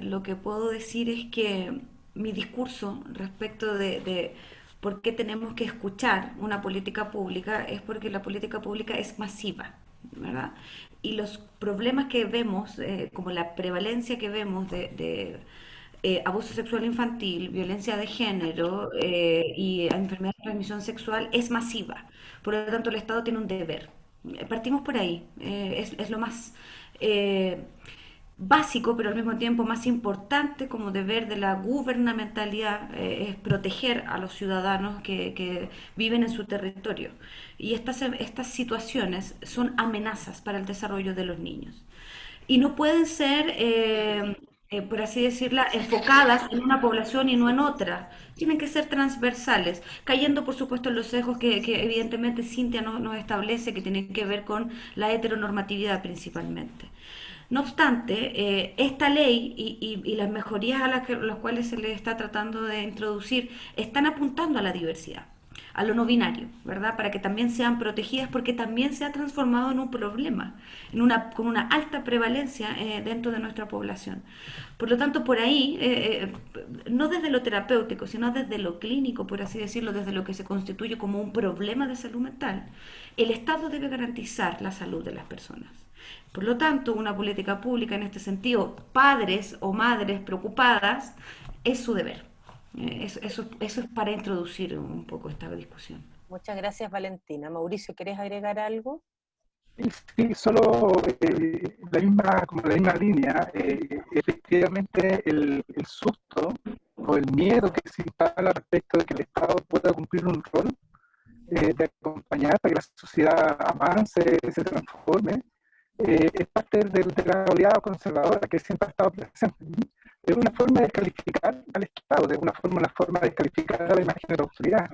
lo que puedo decir es que mi discurso respecto de por qué tenemos que escuchar una política pública es porque la política pública es masiva, ¿verdad? Y los problemas que vemos, como la prevalencia que vemos de abuso sexual infantil, violencia de género y enfermedad de transmisión sexual es masiva. Por lo tanto, el Estado tiene un deber. Partimos por ahí. Es lo más básico, pero al mismo tiempo más importante como deber de la gubernamentalidad, es proteger a los ciudadanos que viven en su territorio. Y estas situaciones son amenazas para el desarrollo de los niños. Y no pueden ser, por así decirla, enfocadas en una población y no en otra. Tienen que ser transversales, cayendo por supuesto en los sesgos que evidentemente Cintia nos establece, que tienen que ver con la heteronormatividad principalmente. No obstante, esta ley y las mejorías a las cuales se le está tratando de introducir están apuntando a la diversidad, a lo no binario, ¿verdad? Para que también sean protegidas, porque también se ha transformado en un problema, con una alta prevalencia dentro de nuestra población. Por lo tanto, por ahí, no desde lo terapéutico, sino desde lo clínico, por así decirlo, desde lo que se constituye como un problema de salud mental, el Estado debe garantizar la salud de las personas. Por lo tanto, una política pública en este sentido, padres o madres preocupadas, es su deber. Eso es para introducir un poco esta discusión. Muchas gracias, Valentina. Mauricio, ¿querés agregar algo? Sí, solo como la misma línea, efectivamente el susto o el miedo que se instala respecto de que el Estado pueda cumplir un rol de acompañar para que la sociedad avance, se transforme, es parte de la oleada conservadora que siempre ha estado presente. Es una forma de calificar al Estado, de una forma de calificar a la imagen de la autoridad.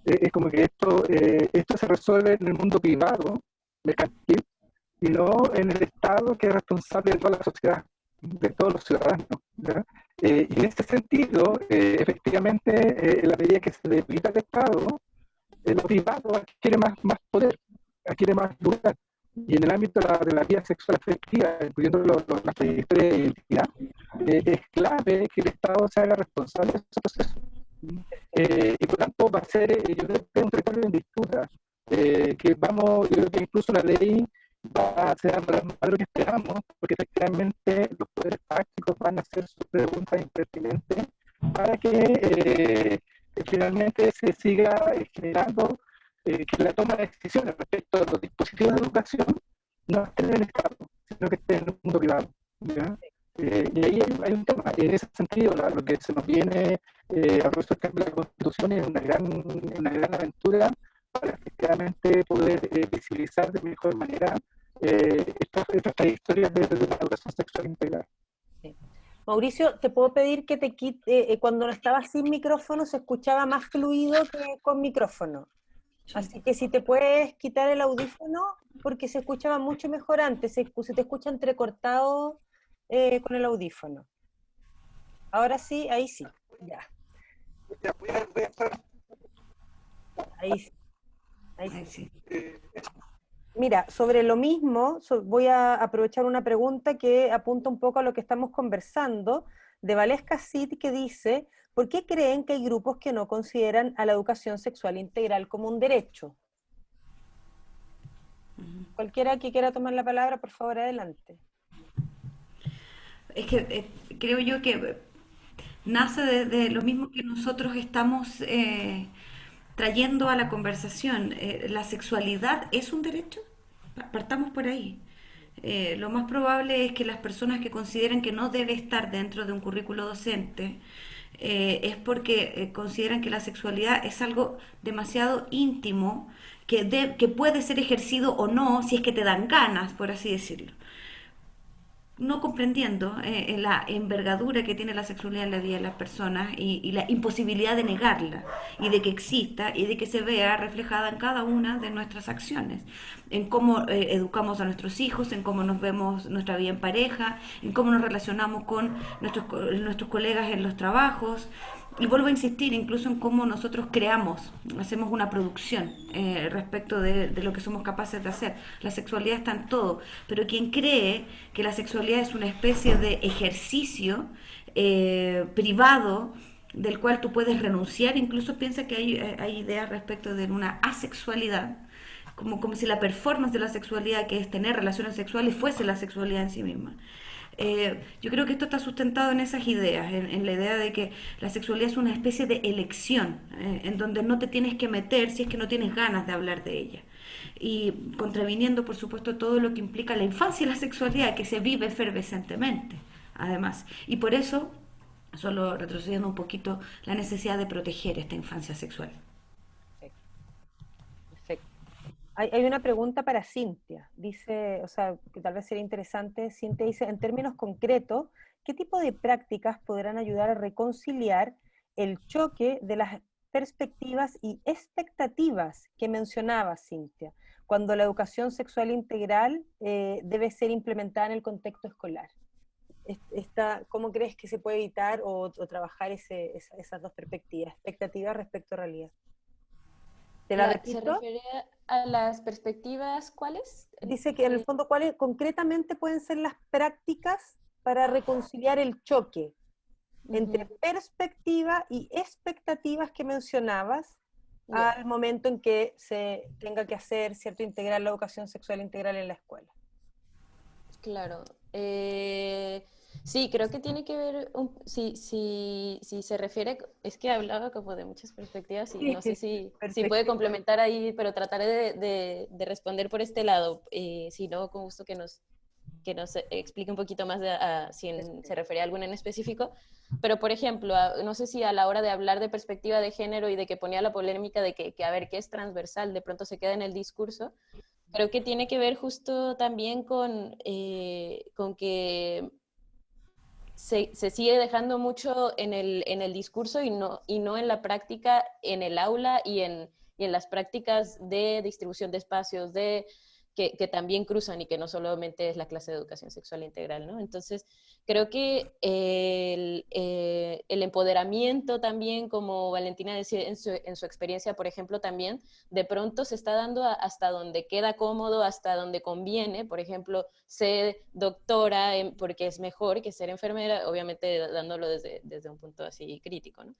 Es como que esto se resuelve en el mundo privado, mercantil, y no en el Estado, que es responsable de toda la sociedad, de todos los ciudadanos, ¿verdad? Y en ese sentido, efectivamente, en la medida que se debilita el Estado, lo privado adquiere más poder, adquiere más lugar. Y en el ámbito de la vida sexual afectiva, incluyendo la trayectoria de identidad, es clave que el Estado se haga responsable de esos procesos. Y por tanto va a ser, yo creo que es un territorio en disputa, yo creo que incluso la ley va a ser más de lo que esperamos, porque efectivamente los poderes prácticos van a hacer sus preguntas impertinentes para que finalmente se siga generando que la toma de decisiones respecto a los dispositivos de educación no esté en el Estado, sino que esté en el mundo privado, ¿ya? Y ahí hay un tema, y en ese sentido lo que se nos viene a propósito del cambio de la Constitución es una gran aventura para efectivamente poder visibilizar de mejor manera estas trayectorias de la educación sexual integral. Sí. Mauricio, ¿te puedo pedir que te quite, cuando estabas sin micrófono se escuchaba más fluido que con micrófono? Así que si te puedes quitar el audífono, porque se escuchaba mucho mejor antes, se te escucha entrecortado con el audífono. Ahora sí, ahí sí. Ya, Ya, voy a entrar. ahí sí. Ahí Ay, sí. sí. Mira, sobre lo mismo, voy a aprovechar una pregunta que apunta un poco a lo que estamos conversando, de Valesca Cid, que dice, ¿por qué creen que hay grupos que no consideran a la educación sexual integral como un derecho? Cualquiera que quiera tomar la palabra, por favor, adelante. Es que creo yo que nace de lo mismo que nosotros estamos trayendo a la conversación. ¿La sexualidad es un derecho? Partamos por ahí. Lo más probable es que las personas que consideren que no debe estar dentro de un currículo docente es porque consideran que la sexualidad es algo demasiado íntimo que puede ser ejercido o no si es que te dan ganas, por así decirlo, no comprendiendo la envergadura que tiene la sexualidad en la vida de las personas y la imposibilidad de negarla y de que exista y de que se vea reflejada en cada una de nuestras acciones, en cómo educamos a nuestros hijos, en cómo nos vemos nuestra vida en pareja, en cómo nos relacionamos con nuestros colegas en los trabajos. Y vuelvo a insistir, incluso en cómo nosotros creamos, hacemos una producción respecto de lo que somos capaces de hacer. La sexualidad está en todo, pero quien cree que la sexualidad es una especie de ejercicio privado del cual tú puedes renunciar, incluso piensa que hay ideas respecto de una asexualidad, como si la performance de la sexualidad, que es tener relaciones sexuales, fuese la sexualidad en sí misma. Yo creo que esto está sustentado en esas ideas, en la idea de que la sexualidad es una especie de elección, en donde no te tienes que meter si es que no tienes ganas de hablar de ella. Y contraviniendo, por supuesto, todo lo que implica la infancia y la sexualidad, que se vive efervescentemente, además. Y por eso, solo retrocediendo un poquito, la necesidad de proteger esta infancia sexual. Perfecto, perfecto. Hay una pregunta para Cintia. Dice, o sea, que tal vez sería interesante. Cintia dice, en términos concretos, ¿qué tipo de prácticas podrán ayudar a reconciliar el choque de las perspectivas y expectativas que mencionaba Cintia, cuando la educación sexual integral debe ser implementada en el contexto escolar? ¿Cómo crees que se puede evitar o trabajar esas dos perspectivas, expectativas respecto a realidad? ¿Te la ¿Se repito? refiere a las perspectivas cuáles? Dice que en el fondo, ¿cuáles concretamente pueden ser las prácticas para reconciliar el choque entre perspectiva y expectativas que mencionabas Ya, al momento en que se tenga que hacer, ¿cierto?, integrar la educación sexual integral en la escuela? claro. Sí, creo que tiene que ver, si se refiere, es que hablaba como de muchas perspectivas y Sí, no sé si puede perspectiva. complementar ahí, pero trataré de responder por este lado. Si no, con gusto que nos explique un poquito más si se refiere a alguna en específico. Pero, por ejemplo, no sé si a la hora de hablar de perspectiva de género y de que ponía la polémica de que a ver, qué es transversal, de pronto se queda en el discurso, creo que tiene que ver justo también con que se sigue dejando mucho en el discurso y no en la práctica, en el aula y en las prácticas de distribución de espacios, que también cruzan y que no solamente es la clase de educación sexual integral, ¿no? Entonces, creo que el empoderamiento también, como Valentina decía en su experiencia, por ejemplo, también, de pronto se está dando hasta donde queda cómodo, hasta donde conviene. Por ejemplo, ser doctora porque es mejor que ser enfermera, obviamente dándolo desde un punto así crítico, ¿no?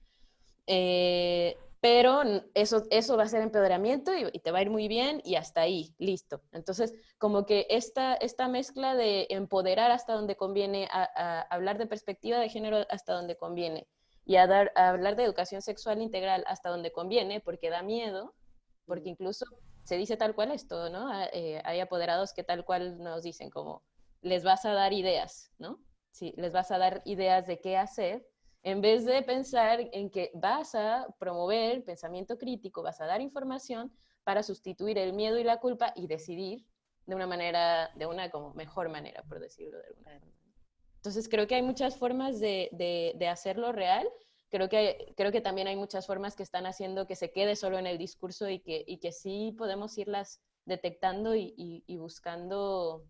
Pero eso va a ser empoderamiento y te va a ir muy bien y hasta ahí, listo. Entonces, como que esta mezcla de empoderar hasta donde conviene, a hablar de perspectiva de género hasta donde conviene y a hablar de educación sexual integral hasta donde conviene, porque da miedo, porque incluso se dice tal cual esto, ¿no? Hay apoderados que tal cual nos dicen como, les vas a dar ideas, ¿no? Sí, les vas a dar ideas de qué hacer, en vez de pensar en que vas a promover pensamiento crítico, vas a dar información para sustituir el miedo y la culpa y decidir de una como mejor manera, por decirlo de alguna forma. Entonces creo que hay muchas formas de hacerlo real. Creo que también hay muchas formas que están haciendo que se quede solo en el discurso y que sí podemos irlas detectando y buscando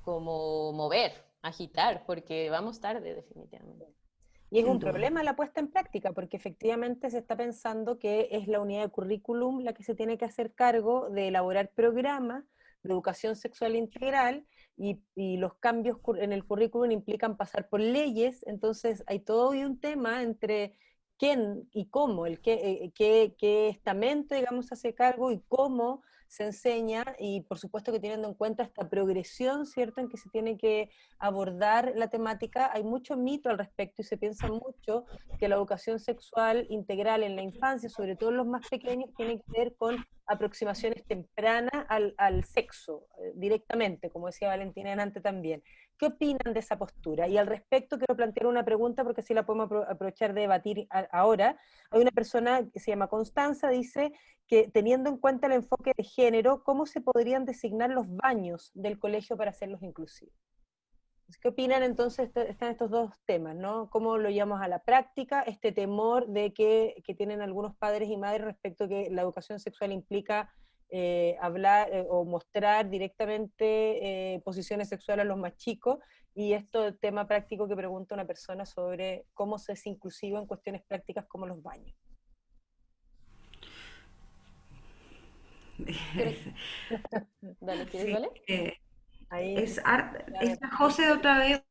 como mover, agitar, porque vamos tarde definitivamente. Y es Sin un duda. problema la puesta en práctica, porque efectivamente se está pensando que es la unidad de currículum la que se tiene que hacer cargo de elaborar programas de educación sexual integral, y los cambios en el currículum implican pasar por leyes. Entonces hay todo un tema entre quién y cómo, qué estamento, digamos, hace cargo y cómo se enseña, y por supuesto que teniendo en cuenta esta progresión, ¿cierto?, en que se tiene que abordar la temática. Hay mucho mito al respecto y se piensa mucho que la educación sexual integral en la infancia, sobre todo en los más pequeños, tiene que ver con aproximaciones tempranas al sexo, directamente, como decía Valentina antes también. ¿Qué opinan de esa postura? Y al respecto quiero plantear una pregunta, porque así la podemos aprovechar de debatir ahora. Hay una persona que se llama Constanza, dice que teniendo en cuenta el enfoque de género, ¿cómo se podrían designar los baños del colegio para hacerlos inclusivos? ¿Qué opinan entonces? Están estos dos temas, ¿no? ¿Cómo lo llevamos a la práctica? Este temor de que tienen algunos padres y madres respecto a que la educación sexual implica hablar o mostrar directamente posiciones sexuales a los más chicos, y esto tema práctico que pregunta una persona sobre cómo se es inclusivo en cuestiones prácticas como los baños. Dale, ¿quieres, Sí, Vale? Ahí, ¿Está José otra vez?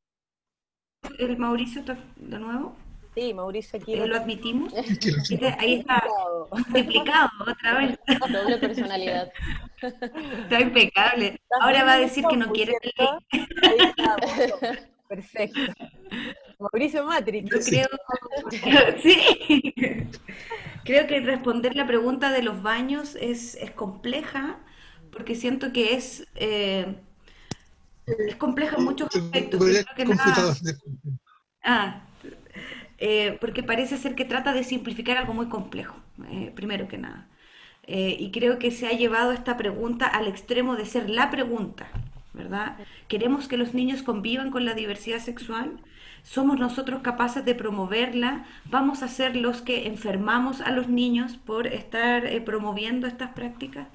¿El Mauricio de nuevo? sí, Mauricio aquí ¿Lo admitimos? Tranquilo, sí. Ahí está multiplicado otra vez. Doble personalidad. Está impecable. ¿Estás Ahora bien va a en el decir que no compu, quiere la cierto? ley. Ahí estamos. Perfecto. Mauricio Matrix. Yo Sí. creo, sí, creo que responder la pregunta de los baños es compleja, porque siento que es compleja en muchos aspectos. Voy a Primero que computador. nada, ah, porque parece ser que trata de simplificar algo muy complejo, primero que nada. Y creo que se ha llevado esta pregunta al extremo de ser la pregunta, ¿verdad? ¿Queremos que los niños convivan con la diversidad sexual? ¿Somos nosotros capaces de promoverla? ¿Vamos a ser los que enfermamos a los niños por estar promoviendo estas prácticas?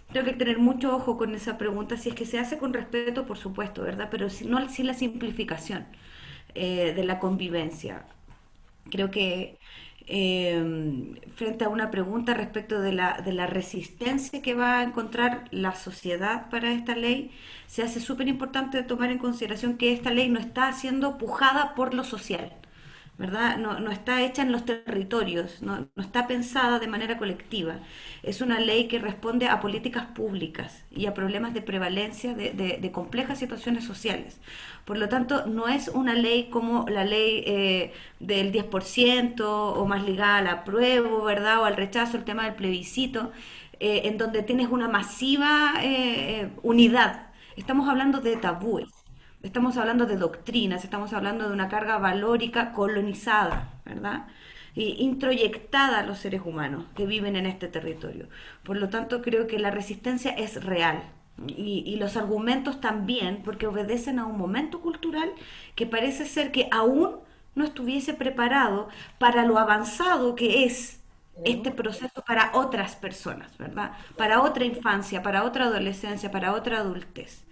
Creo que hay que tener mucho ojo con esa pregunta, si es que se hace con respeto, por supuesto, ¿verdad? Pero no sin la simplificación de la convivencia. Creo que frente a una pregunta respecto de la resistencia que va a encontrar la sociedad para esta ley, se hace súper importante tomar en consideración que esta ley no está siendo pujada por lo social, ¿verdad? No está hecha en los territorios, no está pensada de manera colectiva. Es una ley que responde a políticas públicas y a problemas de prevalencia de complejas situaciones sociales. Por lo tanto, no es una ley como la ley del 10% o más ligada al apruebo, ¿verdad? O al rechazo, el tema del plebiscito, en donde tienes una masiva unidad. Estamos hablando de tabúes. Estamos hablando de doctrinas, estamos hablando de una carga valórica colonizada, ¿verdad? Y introyectada a los seres humanos que viven en este territorio. Por lo tanto, creo que la resistencia es real. Y los argumentos también, porque obedecen a un momento cultural que parece ser que aún no estuviese preparado para lo avanzado que es este proceso para otras personas, ¿verdad? Para otra infancia, para otra adolescencia, para otra adultez.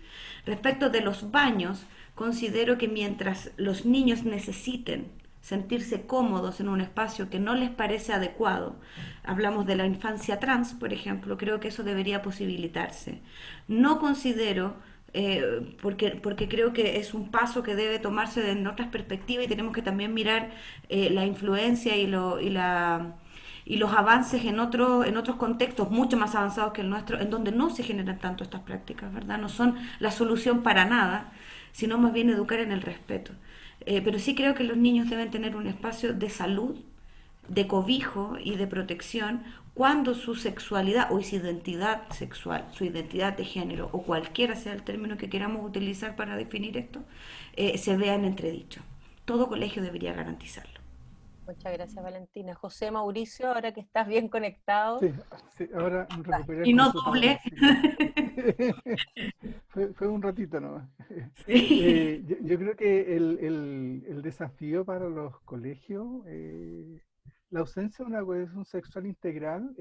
Respecto de los baños, considero que mientras los niños necesiten sentirse cómodos en un espacio que no les parece adecuado, hablamos de la infancia trans, por ejemplo, creo que eso debería posibilitarse. No considero, porque creo que es un paso que debe tomarse en otras perspectivas, y tenemos que también mirar la influencia y los avances en otros contextos mucho más avanzados que el nuestro, en donde no se generan tanto estas prácticas, ¿verdad? No son la solución para nada, sino más bien educar en el respeto. Pero sí creo que los niños deben tener un espacio de salud, de cobijo y de protección cuando su sexualidad o su identidad sexual, su identidad de género o cualquiera sea el término que queramos utilizar para definir esto, se vea en entredicho. Todo colegio debería garantizarlo. Muchas gracias, Valentina. José, Mauricio, ahora que estás bien conectado. Sí, sí, ahora recuperé el Y no computador, doble. así que fue un ratito nomás. Sí. Yo creo que el desafío para los colegios, la ausencia de una educación sexual integral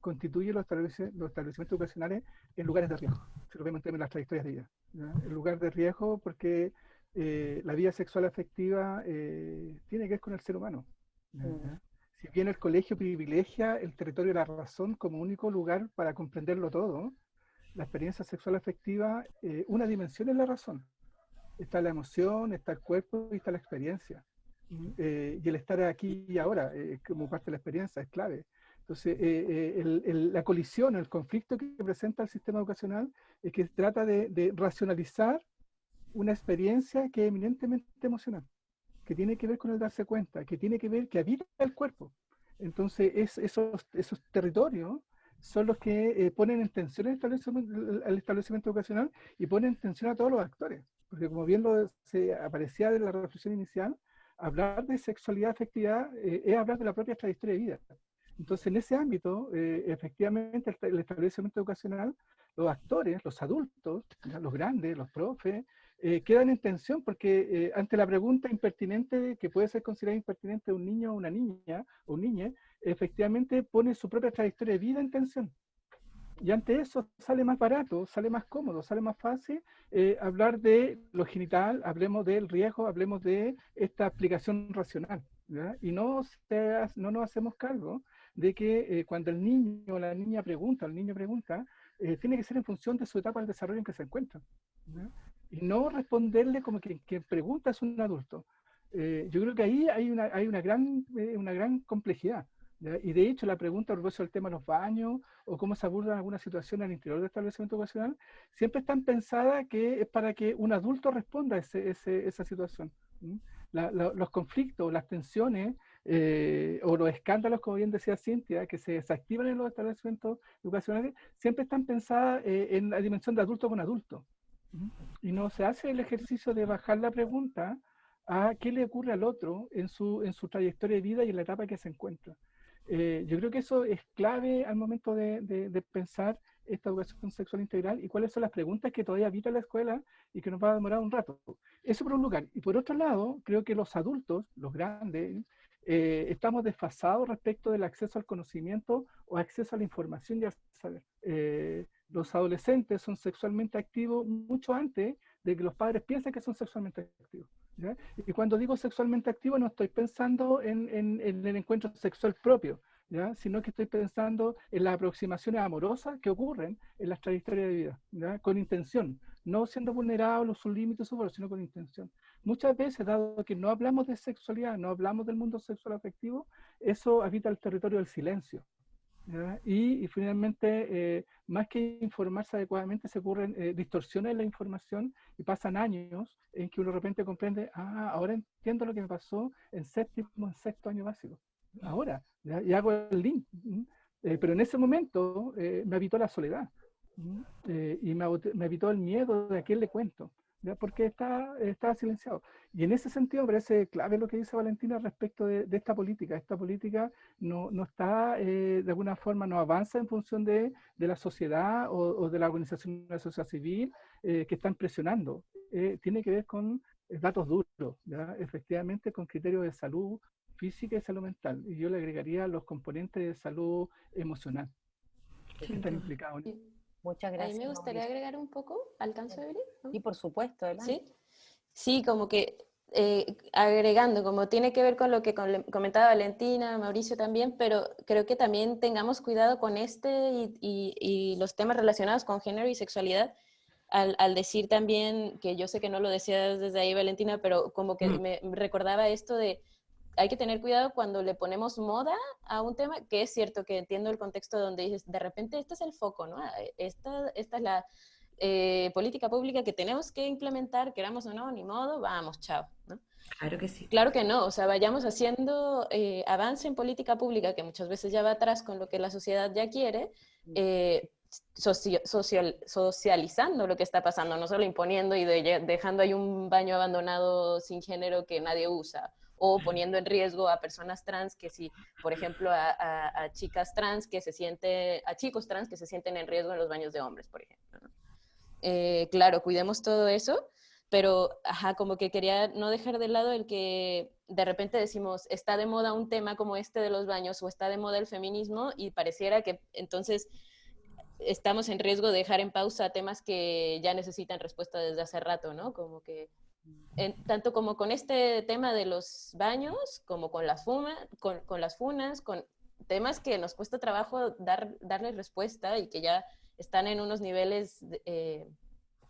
constituye los establecimientos educacionales en lugares de riesgo, si lo vemos en términos de las trayectorias de vida, ¿ya? En lugar de riesgo porque la vida sexual afectiva tiene que ver con el ser humano. ¿Ya? Si bien el colegio privilegia el territorio de la razón como único lugar para comprenderlo todo, la experiencia sexual afectiva, una dimensión es la razón. Está la emoción, está el cuerpo y está la experiencia. Y el estar aquí y ahora, como parte de la experiencia, es clave. Entonces, la colisión, el conflicto que presenta el sistema educacional es que trata de racionalizar una experiencia que es eminentemente emocional, que tiene que ver con el darse cuenta, que tiene que ver que habita el cuerpo. Entonces, esos territorios son los que ponen en tensión el establecimiento educacional y ponen en tensión a todos los actores. Porque como bien se aparecía de la reflexión inicial, hablar de sexualidad, afectividad, es hablar de la propia trayectoria de vida. Entonces, en ese ámbito, efectivamente, el establecimiento educacional, los actores, los adultos, los grandes, los profes, quedan en tensión porque ante la pregunta impertinente, que puede ser considerada impertinente de un niño o una niña, o un niño, efectivamente pone su propia trayectoria de vida en tensión. Y ante eso sale más barato, sale más cómodo, sale más fácil hablar de lo genital, hablemos del riesgo, hablemos de esta aplicación racional. ¿Ya? Y no nos hacemos cargo de que cuando el niño o la niña pregunta, el niño pregunta, tiene que ser en función de su etapa de desarrollo en que se encuentra. ¿Ya? Y no responderle como que quien pregunta es un adulto. Yo creo que ahí hay una gran complejidad. ¿Ya? Y de hecho la pregunta a propósito del tema de los baños o cómo se abordan alguna situación al interior del establecimiento educacional, siempre están pensadas que es para que un adulto responda a esa situación. Los conflictos, las tensiones o los escándalos, como bien decía Cintia, que se desactivan en los establecimientos educacionales, siempre están pensadas en la dimensión de adulto con adulto. Y no se hace el ejercicio de bajar la pregunta a qué le ocurre al otro en su trayectoria de vida y en la etapa en que se encuentra. Yo creo que eso es clave al momento de pensar esta educación sexual integral y cuáles son las preguntas que todavía habita la escuela y que nos va a demorar un rato. Eso por un lugar. Y por otro lado, creo que los adultos, los grandes, estamos desfasados respecto del acceso al conocimiento o acceso a la información y al saber. Los adolescentes son sexualmente activos mucho antes de que los padres piensen que son sexualmente activos. ¿Ya? Y cuando digo sexualmente activo no estoy pensando en el encuentro sexual propio, ¿ya? Sino que estoy pensando en las aproximaciones amorosas que ocurren en las trayectorias de vida, ¿ya? Con intención, no siendo vulnerables sus límites, sino con intención. Muchas veces, dado que no hablamos de sexualidad, no hablamos del mundo sexual afectivo, eso habita el territorio del silencio. ¿Ya? Y finalmente, más que informarse adecuadamente, se ocurren distorsiones en la información y pasan años en que uno de repente comprende, ahora entiendo lo que me pasó en sexto año básico. Ahora, ¿ya? Y hago el link. Pero en ese momento me habitó la soledad y me habitó el miedo de a quién le cuento. ¿Ya? Porque está silenciado. Y en ese sentido me parece clave lo que dice Valentina respecto de esta política. Esta política no está, de alguna forma, no avanza en función de la sociedad o de la organización de la sociedad civil que están presionando. Tiene que ver con datos duros, ¿ya? Efectivamente con criterios de salud física y salud mental. Y yo le agregaría los componentes de salud emocional que están implicados. Muchas Ahí gracias, me gustaría Mauricio. agregar un poco, ¿alcanzo, Evelyn? ¿No? Y por supuesto, adelante. ¿Sí? Sí, como que agregando, como tiene que ver con lo que comentaba Valentina, Mauricio también, pero creo que también tengamos cuidado con y los temas relacionados con género y sexualidad, al decir también, que yo sé que no lo decías desde ahí, Valentina, pero como que me recordaba esto de hay que tener cuidado cuando le ponemos moda a un tema, que es cierto que entiendo el contexto donde dices, de repente este es el foco, ¿no? Esta es la política pública que tenemos que implementar, queramos o no, ni modo, vamos, chao, ¿no? Claro que sí. Claro que no, o sea, vayamos haciendo avance en política pública, que muchas veces ya va atrás con lo que la sociedad ya quiere, socializando lo que está pasando, no solo imponiendo y dejando ahí un baño abandonado sin género que nadie usa, o poniendo en riesgo a personas trans que si, por ejemplo, a chicas trans que a chicos trans que se sienten en riesgo en los baños de hombres, por ejemplo, ¿no? Claro, cuidemos todo eso, pero como que quería no dejar de lado el que de repente decimos, está de moda un tema como este de los baños o está de moda el feminismo y pareciera que entonces estamos en riesgo de dejar en pausa temas que ya necesitan respuesta desde hace rato, ¿no? Como que tanto como con este tema de los baños, como con las con las funas, con temas que nos cuesta trabajo darles respuesta y que ya están en unos niveles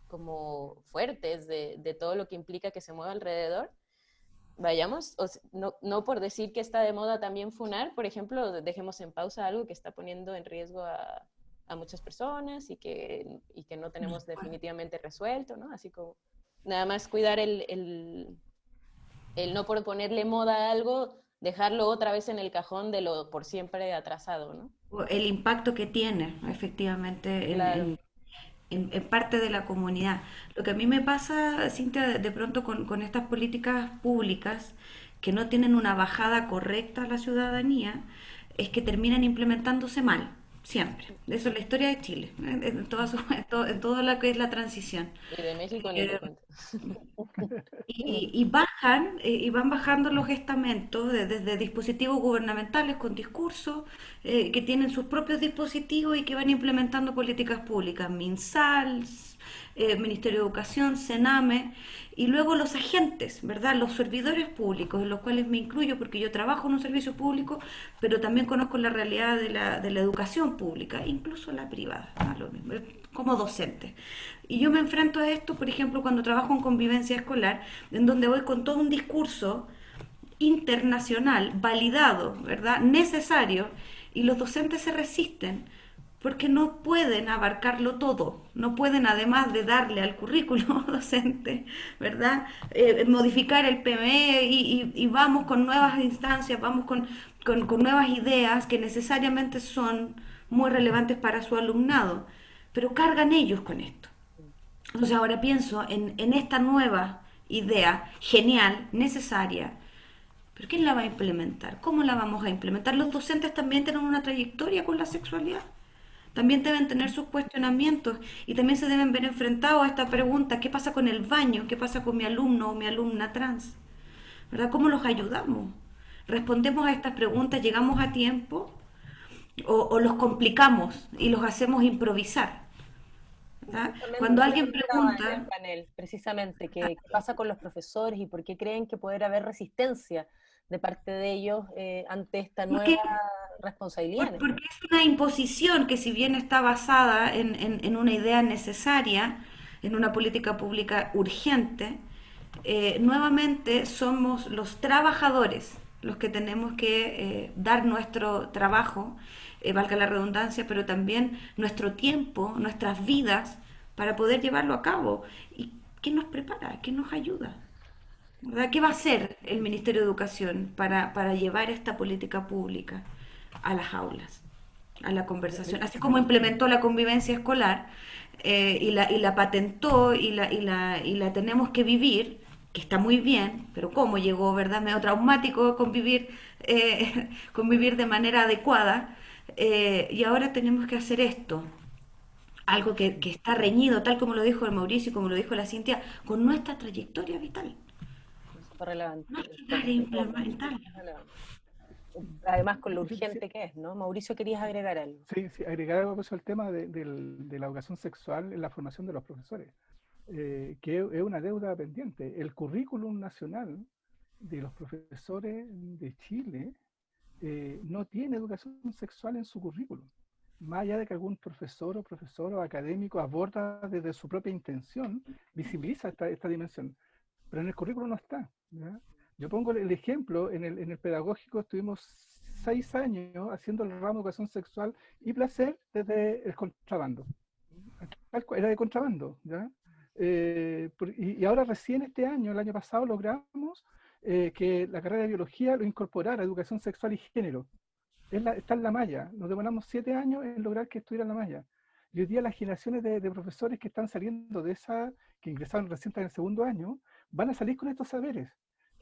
como fuertes de todo lo que implica que se mueva alrededor. Vayamos, no por decir que está de moda también funar, por ejemplo, dejemos en pausa algo que está poniendo en riesgo a muchas personas y que no tenemos definitivamente resuelto, ¿no? Así como nada más cuidar el no por ponerle moda a algo, dejarlo otra vez en el cajón de lo por siempre atrasado, ¿no? El impacto que tiene, efectivamente, Claro. en parte de la comunidad. Lo que a mí me pasa, Cintia, de pronto con estas políticas públicas que no tienen una bajada correcta a la ciudadanía, es que terminan implementándose mal, siempre. Eso es la historia de Chile, en todo lo que es la transición. Y de México ni te Eh, cuento. y van bajando los estamentos desde dispositivos gubernamentales con discursos que tienen sus propios dispositivos y que van implementando políticas públicas, MinSal, Ministerio de Educación, Sename, y luego los agentes, ¿verdad? Los servidores públicos, en los cuales me incluyo porque yo trabajo en un servicio público, pero también conozco la realidad de la educación pública, incluso la privada, ¿no? Lo mismo, como docente. Y yo me enfrento a esto, por ejemplo, cuando trabajo en convivencia escolar, en donde voy con todo un discurso internacional, validado, ¿verdad? Necesario, y los docentes se resisten porque no pueden abarcarlo todo, no pueden además de darle al currículo docente, ¿verdad? Modificar el PME y vamos con nuevas instancias, vamos con nuevas ideas que necesariamente son muy relevantes para su alumnado, pero cargan ellos con esto. Entonces ahora pienso en esta nueva idea genial, necesaria, pero ¿quién la va a implementar? ¿Cómo la vamos a implementar? Los docentes también tienen una trayectoria con la sexualidad. También deben tener sus cuestionamientos y también se deben ver enfrentados a esta pregunta, ¿qué pasa con el baño? ¿Qué pasa con mi alumno o mi alumna trans? ¿Verdad? ¿Cómo los ayudamos? ¿Respondemos a estas preguntas? ¿Llegamos a tiempo? ¿O los complicamos y los hacemos improvisar? ¿Verdad? Justamente Cuando eso alguien estaba en el pregunta, panel, precisamente, qué pasa con los profesores y por qué creen que puede haber resistencia de parte de ellos ante esta ¿por nueva qué? responsabilidad. Porque es una imposición que si bien está basada en una idea necesaria, en una política pública urgente, nuevamente somos los trabajadores los que tenemos que dar nuestro trabajo, valga la redundancia, pero también nuestro tiempo, nuestras vidas, para poder llevarlo a cabo. ¿Y qué nos prepara? ¿Qué nos ayuda? ¿Verdad? ¿Qué va a hacer el Ministerio de Educación para llevar esta política pública a las aulas, a la conversación? Así como implementó la convivencia escolar y la patentó y la tenemos que vivir, que está muy bien, pero ¿cómo llegó, verdad? Medio traumático convivir, convivir de manera adecuada. Y ahora tenemos que hacer esto, algo que está reñido, tal como lo dijo el Mauricio y como lo dijo la Cintia, con nuestra trayectoria vital. Súper relevante. No hay que dar a implementar. Relevante. Además con lo Sí, sí, urgente que es, ¿no? Mauricio, querías agregar algo. sí, sí, agregar algo al tema de la educación sexual en la formación de los profesores, que es una deuda pendiente. El currículum nacional de los profesores de Chile no tiene educación sexual en su currículum. Más allá de que algún profesor o académico aborda desde su propia intención, visibiliza esta dimensión, pero en el currículum no está, ¿ya? Yo pongo el ejemplo, en el pedagógico estuvimos 6 años haciendo el ramo de educación sexual y placer desde el contrabando. Era de contrabando, ¿ya? Y ahora recién este año, el año pasado, logramos que la carrera de biología lo incorporara a educación sexual y género. Está en la malla. Nos demoramos 7 años en lograr que estuviera en la malla. Y hoy día las generaciones de profesores que están saliendo de esa, que ingresaron recién en el segundo año, van a salir con estos saberes.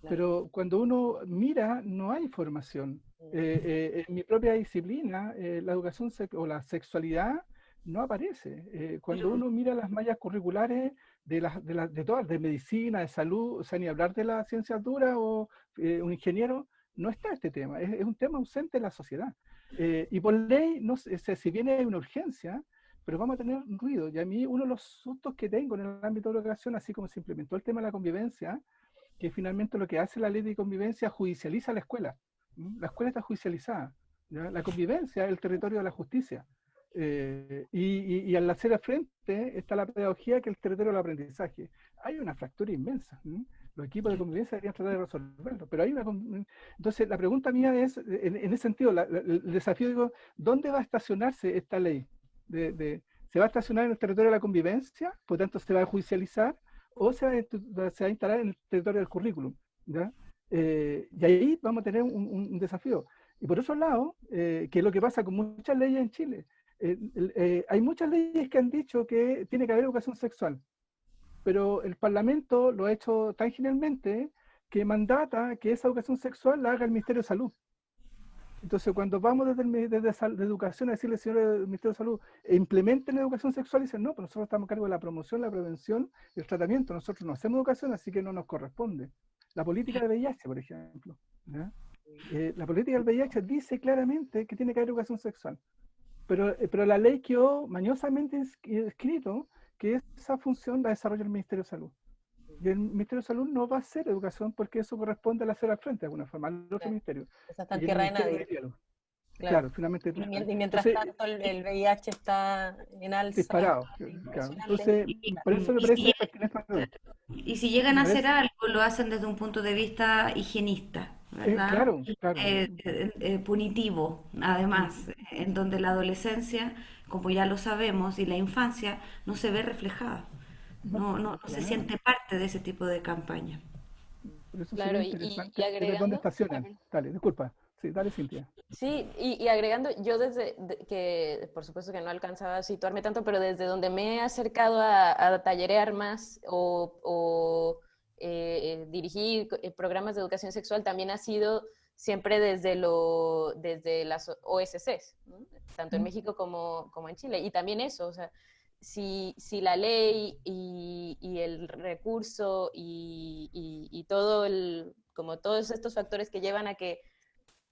Claro. Pero cuando uno mira, no hay formación. En mi propia disciplina, la educación o la sexualidad no aparece. Cuando uno mira las mallas curriculares de todas, de medicina, de salud, o sea, ni hablar de la ciencia dura o un ingeniero, no está este tema. Es un tema ausente en la sociedad. Y por ley, no sé, si bien hay una urgencia, pero vamos a tener ruido. Y a mí uno de los sustos que tengo en el ámbito de la educación, así como se implementó el tema de la convivencia, que finalmente lo que hace la ley de convivencia judicializa la escuela. La escuela está judicializada. ¿Ya? La convivencia es el territorio de la justicia. Y al hacer frente está la pedagogía, que es el territorio del aprendizaje. Hay una fractura inmensa. Los equipos de convivencia deberían tratar de resolverlo, pero hay una... Entonces, la pregunta mía es, en ese sentido, el desafío, digo, ¿dónde va a estacionarse esta ley? ¿Se va a estacionar en el territorio de la convivencia? Por tanto, ¿se va a judicializar? ¿O se va a instalar en el territorio del currículum? ¿Ya? Y ahí vamos a tener un desafío. Y por otro lado, que es lo que pasa con muchas leyes en Chile, hay muchas leyes que han dicho que tiene que haber educación sexual, pero el Parlamento lo ha hecho tan generalmente que mandata que esa educación sexual la haga el Ministerio de Salud. Entonces, cuando vamos desde educación a decirle, señor del Ministerio de Salud, implementen educación sexual, dicen, no, pero nosotros estamos a cargo de la promoción, la prevención y el tratamiento. Nosotros no hacemos educación, así que no nos corresponde. La política de VIH, por ejemplo. La política del VIH dice claramente que tiene que haber educación sexual. Pero la ley quedó mañosamente escrito que esa función la desarrolla el Ministerio de Salud. Y el Ministerio de Salud no va a hacer educación porque eso corresponde a la hacer al frente de alguna forma, al otro ministerio. Esa está en tierra de nadie. Claro, finalmente. Y mientras tanto el VIH está en alza. Disparado. Claro. Entonces, por eso me parece pertinente. Y si llegan a hacer algo, lo hacen desde un punto de vista higienista, ¿verdad? Claro. Punitivo, además, en donde la adolescencia, como ya lo sabemos, y la infancia no se ve reflejada. No se siente parte de ese tipo de campaña. Por eso claro, sería interesante y agregando, dónde estacionan. Dale, disculpa. Sí, dale, Cintia. Sí, y agregando, yo que por supuesto que no alcanzaba a situarme tanto, pero desde donde me he acercado a tallerear más o dirigir programas de educación sexual, también ha sido siempre desde las OSCs, ¿no? Tanto en México como en Chile. Y también eso, o sea, si la ley y el recurso y como todos estos factores que llevan a que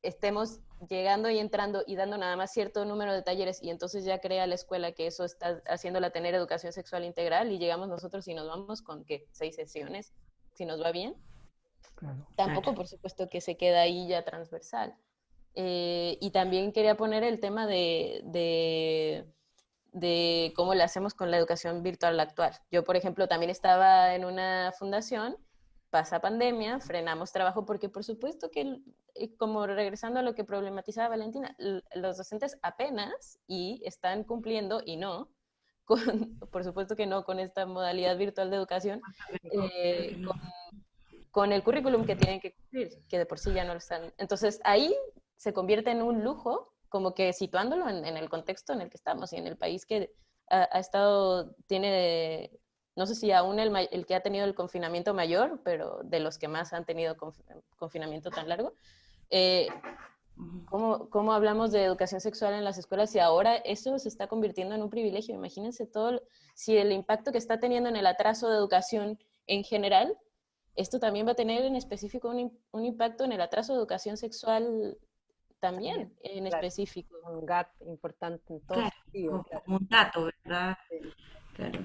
estemos llegando y entrando y dando nada más cierto número de talleres y entonces ya crea la escuela que eso está haciéndola tener educación sexual integral y llegamos nosotros y nos vamos con 6 sesiones, si nos va bien. Claro. Tampoco, por supuesto, que se queda ahí ya transversal. Y también quería poner el tema de cómo le hacemos con la educación virtual actual. Yo, por ejemplo, también estaba en una fundación, pasa pandemia, frenamos trabajo porque por supuesto que, como regresando a lo que problematizaba Valentina, los docentes apenas y están cumpliendo y no, por supuesto que no con esta modalidad virtual de educación, con el currículum que tienen que cumplir, que de por sí ya no lo están. Entonces ahí se convierte en un lujo, como que situándolo en el contexto en el que estamos y en el país que tiene, no sé si aún el que ha tenido el confinamiento mayor, pero de los que más han tenido confinamiento tan largo. ¿Cómo hablamos de educación sexual en las escuelas y ahora eso se está convirtiendo en un privilegio? Imagínense si el impacto que está teniendo en el atraso de educación en general, esto también va a tener en específico un impacto en el atraso de educación sexual también, en específico. Un gap importante en todo sentido. Como un dato, ¿verdad? Sí. Claro.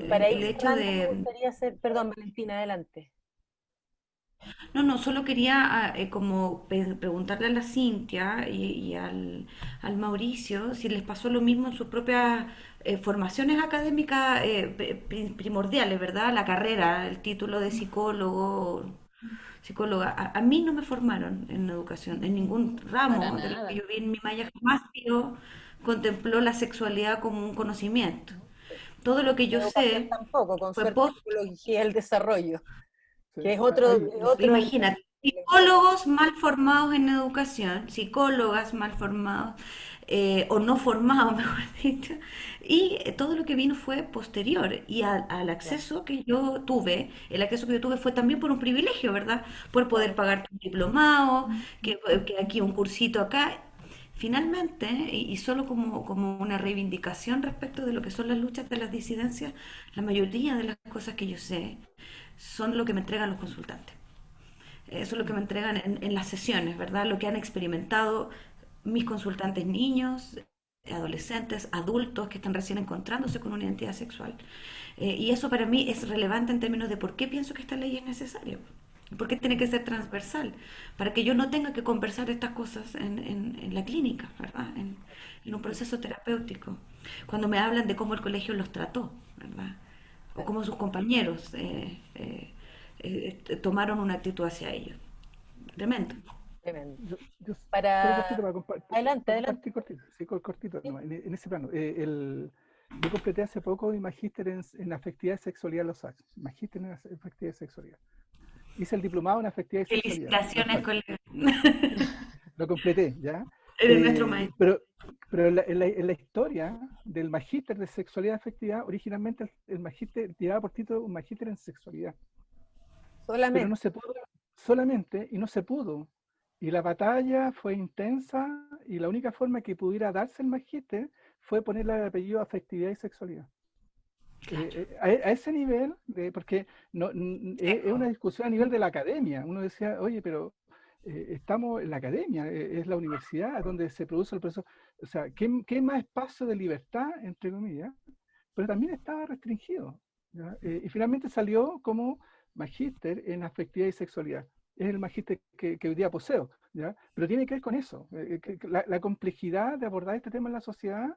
Para ir el hecho me gustaría hacer, perdón, Valentina, adelante. No, solo quería como preguntarle a la Cintia y al Mauricio si les pasó lo mismo en sus propias formaciones académicas primordiales, ¿verdad? La carrera, el título de psicóloga. A mí no me formaron en educación, en ningún ramo de lo que yo vi en mi malla, jamás contempló la sexualidad como un conocimiento. Todo lo que yo sé tampoco, con fue psicología del desarrollo. Sí. Que es otro... Imagínate, psicólogos mal formados en educación, psicólogas mal formados, o no formados, mejor dicho, y todo lo que vino fue posterior, y al acceso que yo tuve, el acceso que yo tuve fue también por un privilegio, ¿verdad? Por poder pagar un diplomado, que aquí un cursito acá. Finalmente, y solo como una reivindicación respecto de lo que son las luchas de las disidencias, la mayoría de las cosas que yo sé son lo que me entregan los consultantes. Eso es lo que me entregan en las sesiones, ¿verdad? Lo que han experimentado mis consultantes niños, adolescentes, adultos que están recién encontrándose con una identidad sexual. Y eso para mí es relevante en términos de por qué pienso que esta ley es necesaria. ¿Por qué tiene que ser transversal? Para que yo no tenga que conversar estas cosas en la clínica, ¿verdad? En un proceso terapéutico. Cuando me hablan de cómo el colegio los trató, ¿verdad? O cómo sus compañeros tomaron una actitud hacia ellos. Tremendo. Tremendo. Yo solo cortito Para... para compartir, Adelante, adelante. cortito, sí, cortito, Sí. nomás, en ese plano. Yo completé hace poco mi magíster en afectividad y sexualidad en los Andes, magíster en afectividad y sexualidad. Hice el diplomado en afectividad y sexualidad. Felicitaciones, colega. Lo completé, ¿ya? Eres nuestro maestro. Pero en la historia del magíster de sexualidad y afectividad, originalmente el magíster llevaba por título un magíster en sexualidad. Pero Solamente. no se pudo, solamente, y no se pudo. Y la batalla fue intensa, y la única forma que pudiera darse el magíster fue ponerle el apellido afectividad y sexualidad. A ese nivel, porque es una discusión a nivel de la academia. Uno decía, oye, pero estamos en la academia, es la universidad donde se produce el proceso. O sea, ¿qué más espacio de libertad, entre comillas? Pero también estaba restringido, ¿ya? Y finalmente salió como magíster en afectividad y sexualidad. Es el magíster que hoy día poseo, ¿ya? Pero tiene que ver con eso. La complejidad de abordar este tema en la sociedad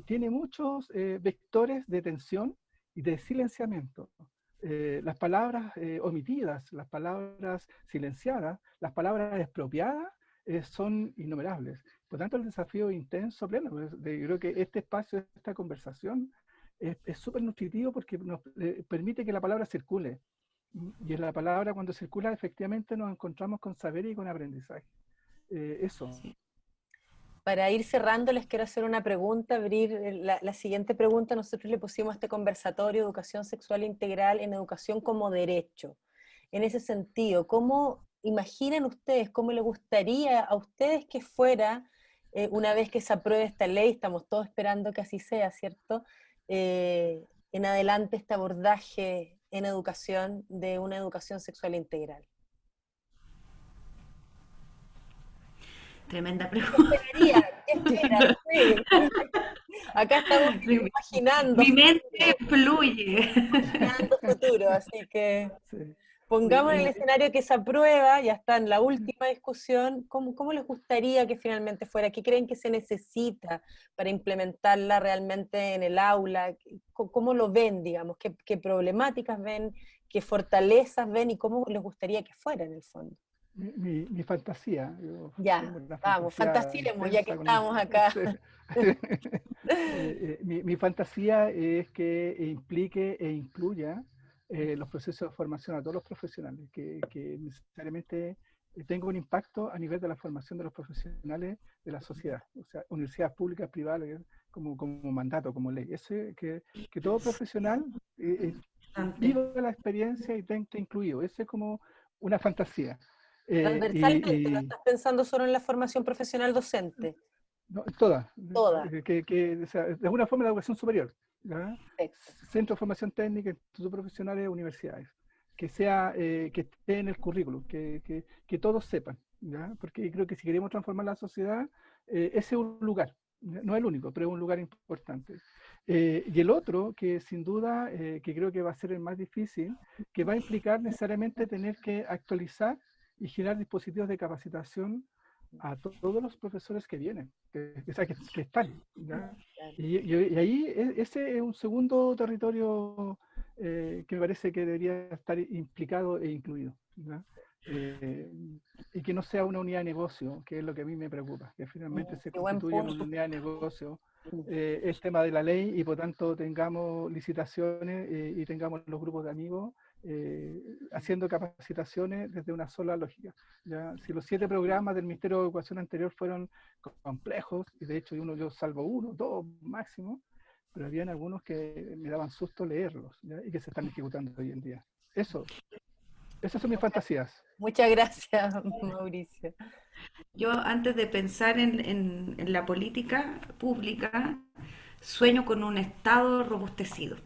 tiene muchos vectores de tensión y de silenciamiento. Las palabras omitidas, las palabras silenciadas, las palabras expropiadas son innumerables. Por tanto, el desafío intenso, pleno. Yo creo que este espacio, esta conversación, es súper nutritivo porque nos permite que la palabra circule. Y en la palabra, cuando circula, efectivamente nos encontramos con saber y con aprendizaje. Eso. Para ir cerrando, les quiero hacer una pregunta, abrir la siguiente pregunta. Nosotros le pusimos a este conversatorio Educación Sexual Integral en Educación como Derecho. En ese sentido, ¿cómo imaginan ustedes, cómo les gustaría a ustedes que fuera, una vez que se apruebe esta ley, estamos todos esperando que así sea, ¿cierto? En adelante este abordaje en educación de una educación sexual integral. Tremenda pregunta. ¿Qué espera? Sí. Acá estamos imaginando. Mi mente fluye. Imaginando futuro, así que Sí. pongamos en el escenario que se aprueba, ya está en la última discusión, ¿cómo les gustaría que finalmente fuera? ¿Qué creen que se necesita para implementarla realmente en el aula? ¿Cómo lo ven, digamos? ¿Qué problemáticas ven? ¿Qué fortalezas ven? ¿Y cómo les gustaría que fuera en el fondo? Mi fantasía. Ya, vamos, fantaseemos, ya que estamos acá. Mi fantasía es que implique e incluya los procesos de formación a todos los profesionales, que necesariamente tenga un impacto a nivel de la formación de los profesionales de la sociedad, o sea, universidades públicas, privadas, como mandato, como ley. Que todo profesional viva la experiencia y tenga incluido. Ese es como una fantasía. Transversalmente, ¿no estás pensando solo en la formación profesional docente? No, toda. Toda. O sea, de alguna forma la educación superior, ¿ya? Perfecto. Centro de formación técnica, institutos profesionales, universidades. Que esté en el currículum, que todos sepan, ¿ya? Porque creo que si queremos transformar la sociedad, ese es un lugar, no es el único, pero es un lugar importante. Y el otro, que sin duda, que creo que va a ser el más difícil, que va a implicar necesariamente tener que actualizar y generar dispositivos de capacitación a todos los profesores que vienen, que están, ¿ya? Y ahí ese es un segundo territorio que me parece que debería estar implicado e incluido, ¿ya? Y que no sea una unidad de negocio, que es lo que a mí me preocupa, que finalmente se constituya en una unidad de negocio el tema de la ley y por tanto tengamos licitaciones y tengamos los grupos de amigos haciendo capacitaciones desde una sola lógica, ¿ya? Si los 7 programas del Ministerio de Educación anterior fueron complejos, y de hecho yo salvo 1, 2 máximo, pero habían algunos que me daban susto leerlos, ¿ya? Y que se están ejecutando hoy en día. Esas son mis fantasías. Muchas gracias, Mauricio. Yo antes de pensar en la política pública, sueño con un Estado robustecido.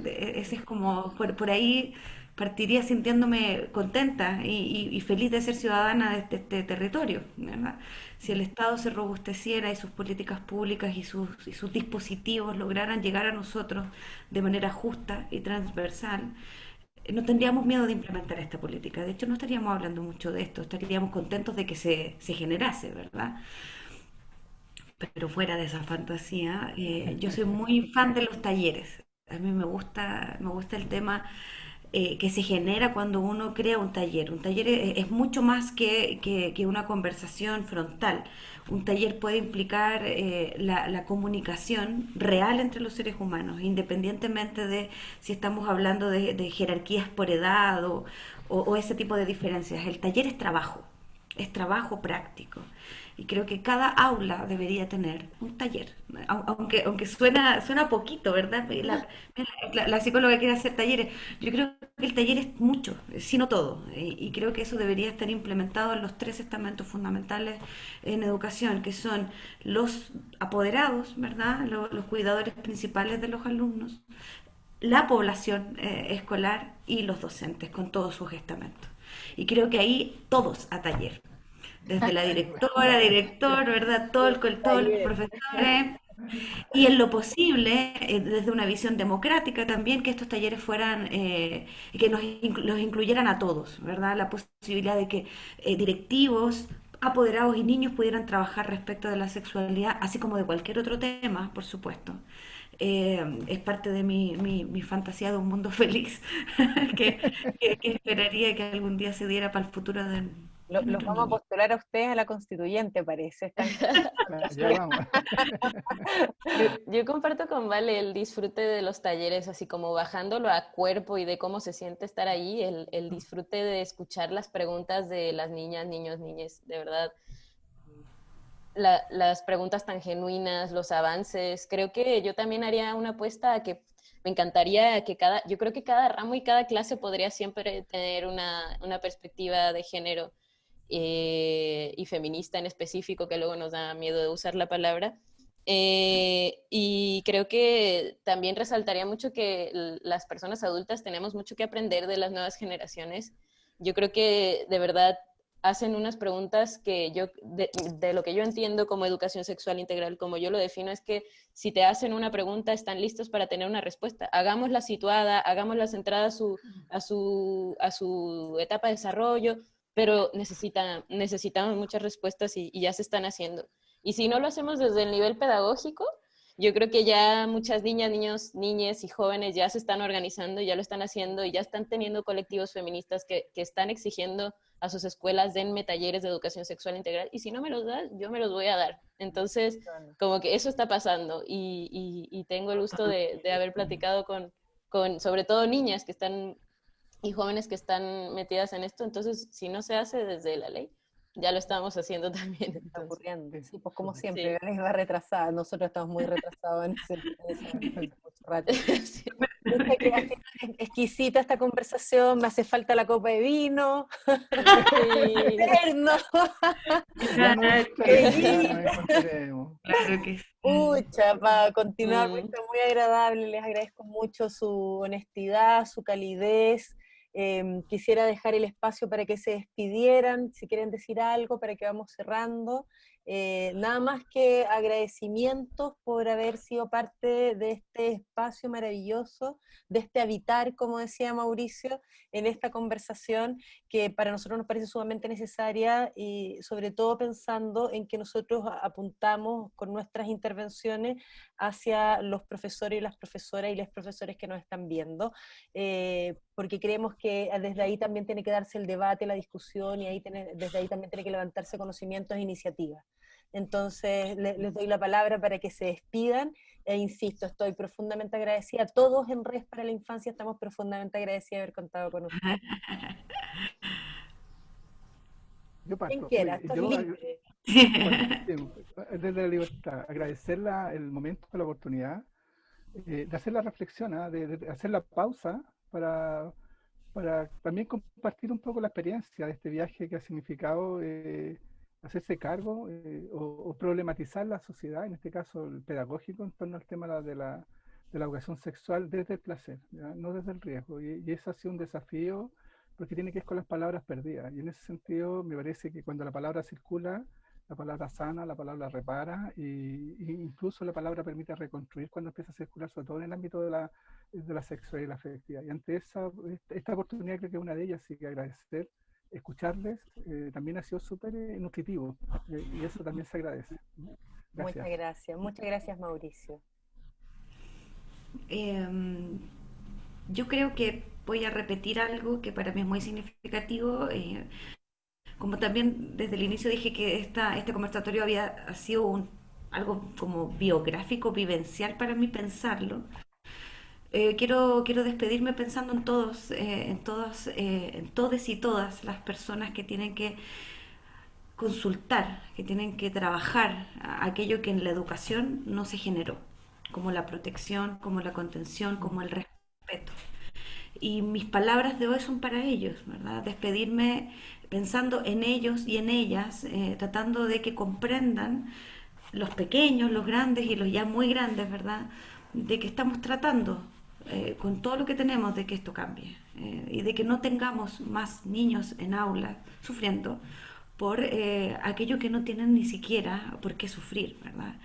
Ese es como, por ahí partiría sintiéndome contenta y feliz de ser ciudadana de este territorio, ¿verdad? Si el Estado se robusteciera y sus políticas públicas y sus dispositivos lograran llegar a nosotros de manera justa y transversal, no tendríamos miedo de implementar esta política. De hecho, no estaríamos hablando mucho de esto, estaríamos contentos de que se generase, ¿verdad? Pero fuera de esa fantasía, yo soy muy fan de los talleres. A mí me gusta el tema que se genera cuando uno crea un taller. Un taller es mucho más que una conversación frontal. Un taller puede implicar la comunicación real entre los seres humanos, independientemente de si estamos hablando de jerarquías por edad o ese tipo de diferencias. El taller es trabajo práctico. Y creo que cada aula debería tener un taller, aunque suena poquito, ¿verdad? La psicóloga quiere hacer talleres. Yo creo que el taller es mucho, sino todo. Y creo que eso debería estar implementado en los tres estamentos fundamentales en educación, que son los apoderados, ¿verdad? Los cuidadores principales de los alumnos, la población escolar y los docentes con todos sus estamentos. Y creo que ahí todos a taller, desde la directora, director, ¿verdad? Todo el Taller. profesor, y en lo posible, desde una visión democrática también, que estos talleres fueran, que los incluyeran a todos, ¿verdad? La posibilidad de que directivos, apoderados y niños pudieran trabajar respecto de la sexualidad, así como de cualquier otro tema, por supuesto. Es parte de mi fantasía de un mundo feliz que, que esperaría que algún día se diera para el futuro de Los nuestros vamos a niños. postular a ustedes a la constituyente, parece. Ya vamos. Yo comparto con Vale el disfrute de los talleres, así como bajándolo a cuerpo y de cómo se siente estar ahí, el disfrute de escuchar las preguntas de las niñas, niños, niñas, de verdad, las preguntas tan genuinas, los avances. Creo que yo también haría una apuesta a que me encantaría que yo creo que cada ramo y cada clase podría siempre tener una perspectiva de género y feminista en específico, que luego nos da miedo de usar la palabra. Y creo que también resaltaría mucho que las personas adultas tenemos mucho que aprender de las nuevas generaciones. Yo creo que de verdad hacen unas preguntas que de lo que yo entiendo como educación sexual integral, como yo lo defino, es que si te hacen una pregunta, están listos para tener una respuesta. Hagámosla situada, hagámosla centrada a su etapa de desarrollo, pero necesitamos muchas respuestas y ya se están haciendo. Y si no lo hacemos desde el nivel pedagógico, yo creo que ya muchas niñas, niños, niñas y jóvenes ya se están organizando, ya lo están haciendo y ya están teniendo colectivos feministas que están exigiendo a sus escuelas denme talleres de educación sexual integral y si no me los das, yo me los voy a dar. Entonces, como que eso está pasando y tengo el gusto de haber platicado con sobre todo niñas que están y jóvenes que están metidas en esto. Entonces, si no se hace desde la ley, ya lo estamos haciendo también. Está Entonces, ocurriendo. Sí, pues como siempre, sí. la ley va retrasada. Nosotros estamos muy retrasados en ese mucho rato. Sí. Pucha, que ha sido exquisita esta conversación, me hace falta la copa de vino. Sí. Eterno. Ya nos Claro, encontraremos, ya nos encontraremos. claro que sí. Pucha, para continuar, Mm. fue muy agradable, les agradezco mucho su honestidad, su calidez. Quisiera dejar el espacio para que se despidieran, si quieren decir algo, para que vamos cerrando. Nada más que agradecimientos por haber sido parte de este espacio maravilloso, de este habitar, como decía Mauricio, en esta conversación que para nosotros nos parece sumamente necesaria y sobre todo pensando en que nosotros apuntamos con nuestras intervenciones hacia los profesores y las profesoras y los profesores que nos están viendo, porque creemos que desde ahí también tiene que darse el debate, la discusión y desde ahí también tiene que levantarse conocimientos e iniciativas. Entonces les doy la palabra para que se despidan e insisto, estoy profundamente agradecida. Todos en Red para la Infancia estamos profundamente agradecidos de haber contado con ustedes. Yo Quien parto. quiera, Oye, esto es yo libre. partimos, desde la libertad, agradecer el momento, la oportunidad de hacer la reflexión, de hacer la pausa para también compartir un poco la experiencia de este viaje que ha significado hacerse cargo o problematizar la sociedad, en este caso el pedagógico, en torno al tema de de la educación sexual desde el placer, ¿ya? No desde el riesgo. Y eso ha sido un desafío porque tiene que ver con las palabras perdidas. Y en ese sentido me parece que cuando la palabra circula, la palabra sana, la palabra repara, y incluso la palabra permite reconstruir cuando empieza a circular, sobre todo en el ámbito de la sexualidad y la afectividad. Y ante esta oportunidad creo que es una de ellas, así que agradecer, escucharles, también ha sido súper nutritivo, y eso también se agradece. Gracias. Muchas gracias Mauricio. Yo creo que voy a repetir algo que para mí es muy significativo. Como también desde el inicio dije que este conversatorio había sido algo como biográfico, vivencial para mí pensarlo. Quiero despedirme pensando en todos, en todes y todas las personas que tienen que consultar, que tienen que trabajar aquello que en la educación no se generó, como la protección, como la contención, como el respeto. Y mis palabras de hoy son para ellos, ¿verdad? Despedirme pensando en ellos y en ellas, tratando de que comprendan los pequeños, los grandes y los ya muy grandes, ¿verdad? De que estamos tratando con todo lo que tenemos de que esto cambie y de que no tengamos más niños en aulas sufriendo por aquello que no tienen ni siquiera por qué sufrir, ¿verdad?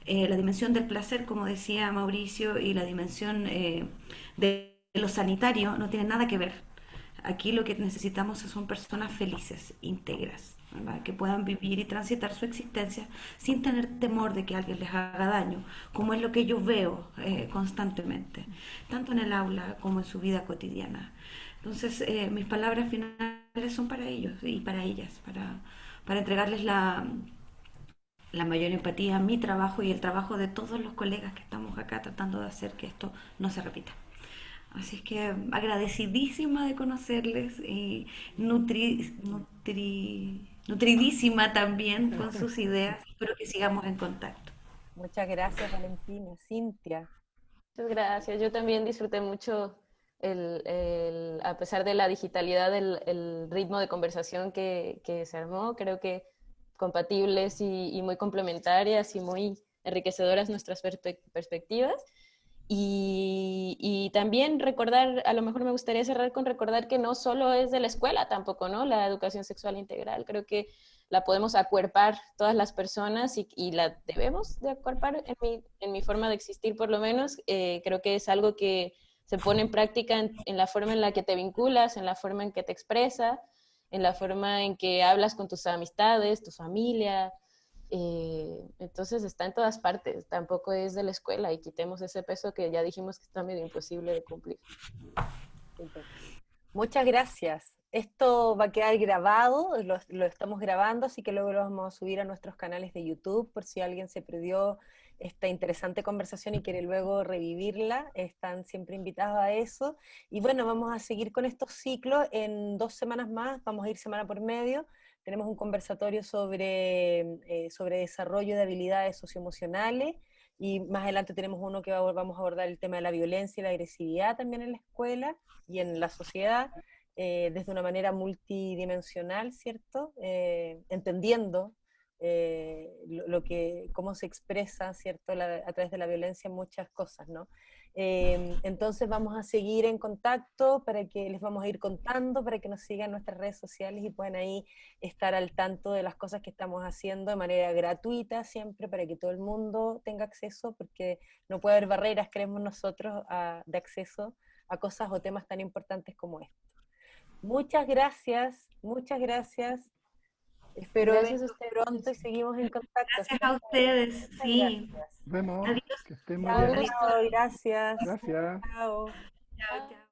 La dimensión del placer, como decía Mauricio, y la dimensión de lo sanitario no tienen nada que ver. Aquí lo que necesitamos son personas felices, íntegras, ¿verdad? Que puedan vivir y transitar su existencia sin tener temor de que alguien les haga daño, como es lo que yo veo constantemente, tanto en el aula como en su vida cotidiana. Entonces, mis palabras finales son para ellos y para ellas, para entregarles la mayor empatía a mi trabajo y el trabajo de todos los colegas que estamos acá tratando de hacer que esto no se repita. Así es que agradecidísima de conocerles y nutridísima también con sus ideas. Espero que sigamos en contacto. Muchas gracias, Valentina. Cintia. Muchas gracias. Yo también disfruté mucho, a pesar de la digitalidad, el ritmo de conversación que se armó. Creo que compatibles y muy complementarias y muy enriquecedoras nuestras perspectivas. Y también recordar, a lo mejor me gustaría cerrar con recordar que no solo es de la escuela tampoco, ¿no? La educación sexual integral, creo que la podemos acuerpar todas las personas y la debemos de acuerpar en mi forma de existir por lo menos. Creo que es algo que se pone en práctica en la forma en la que te vinculas, en la forma en que te expresas, en la forma en que hablas con tus amistades, tu familia. Entonces está en todas partes, tampoco es de la escuela, y quitemos ese peso que ya dijimos que está medio imposible de cumplir. Muchas gracias. Esto va a quedar grabado, lo estamos grabando, así que luego lo vamos a subir a nuestros canales de YouTube, por si alguien se perdió esta interesante conversación y quiere luego revivirla, están siempre invitados a eso. Y bueno, vamos a seguir con estos ciclos en 2 semanas más, vamos a ir semana por medio. Tenemos un conversatorio sobre desarrollo de habilidades socioemocionales, y más adelante tenemos uno que vamos a abordar el tema de la violencia y la agresividad también en la escuela y en la sociedad, desde una manera multidimensional, ¿cierto? Entendiendo cómo se expresa, ¿cierto? A través de la violencia muchas cosas, ¿no? Entonces vamos a seguir en contacto, para que les vamos a ir contando, para que nos sigan en nuestras redes sociales y puedan ahí estar al tanto de las cosas que estamos haciendo de manera gratuita siempre, para que todo el mundo tenga acceso, porque no puede haber barreras, creemos nosotros, de acceso a cosas o temas tan importantes como estos. Muchas gracias, muchas gracias. Espero Gracias verlos pronto y seguimos en contacto. Gracias a ustedes, sí. Nos vemos. Adiós. Que estén muy Chao, bien. chao, gracias. Gracias. Chao. Chao, chao.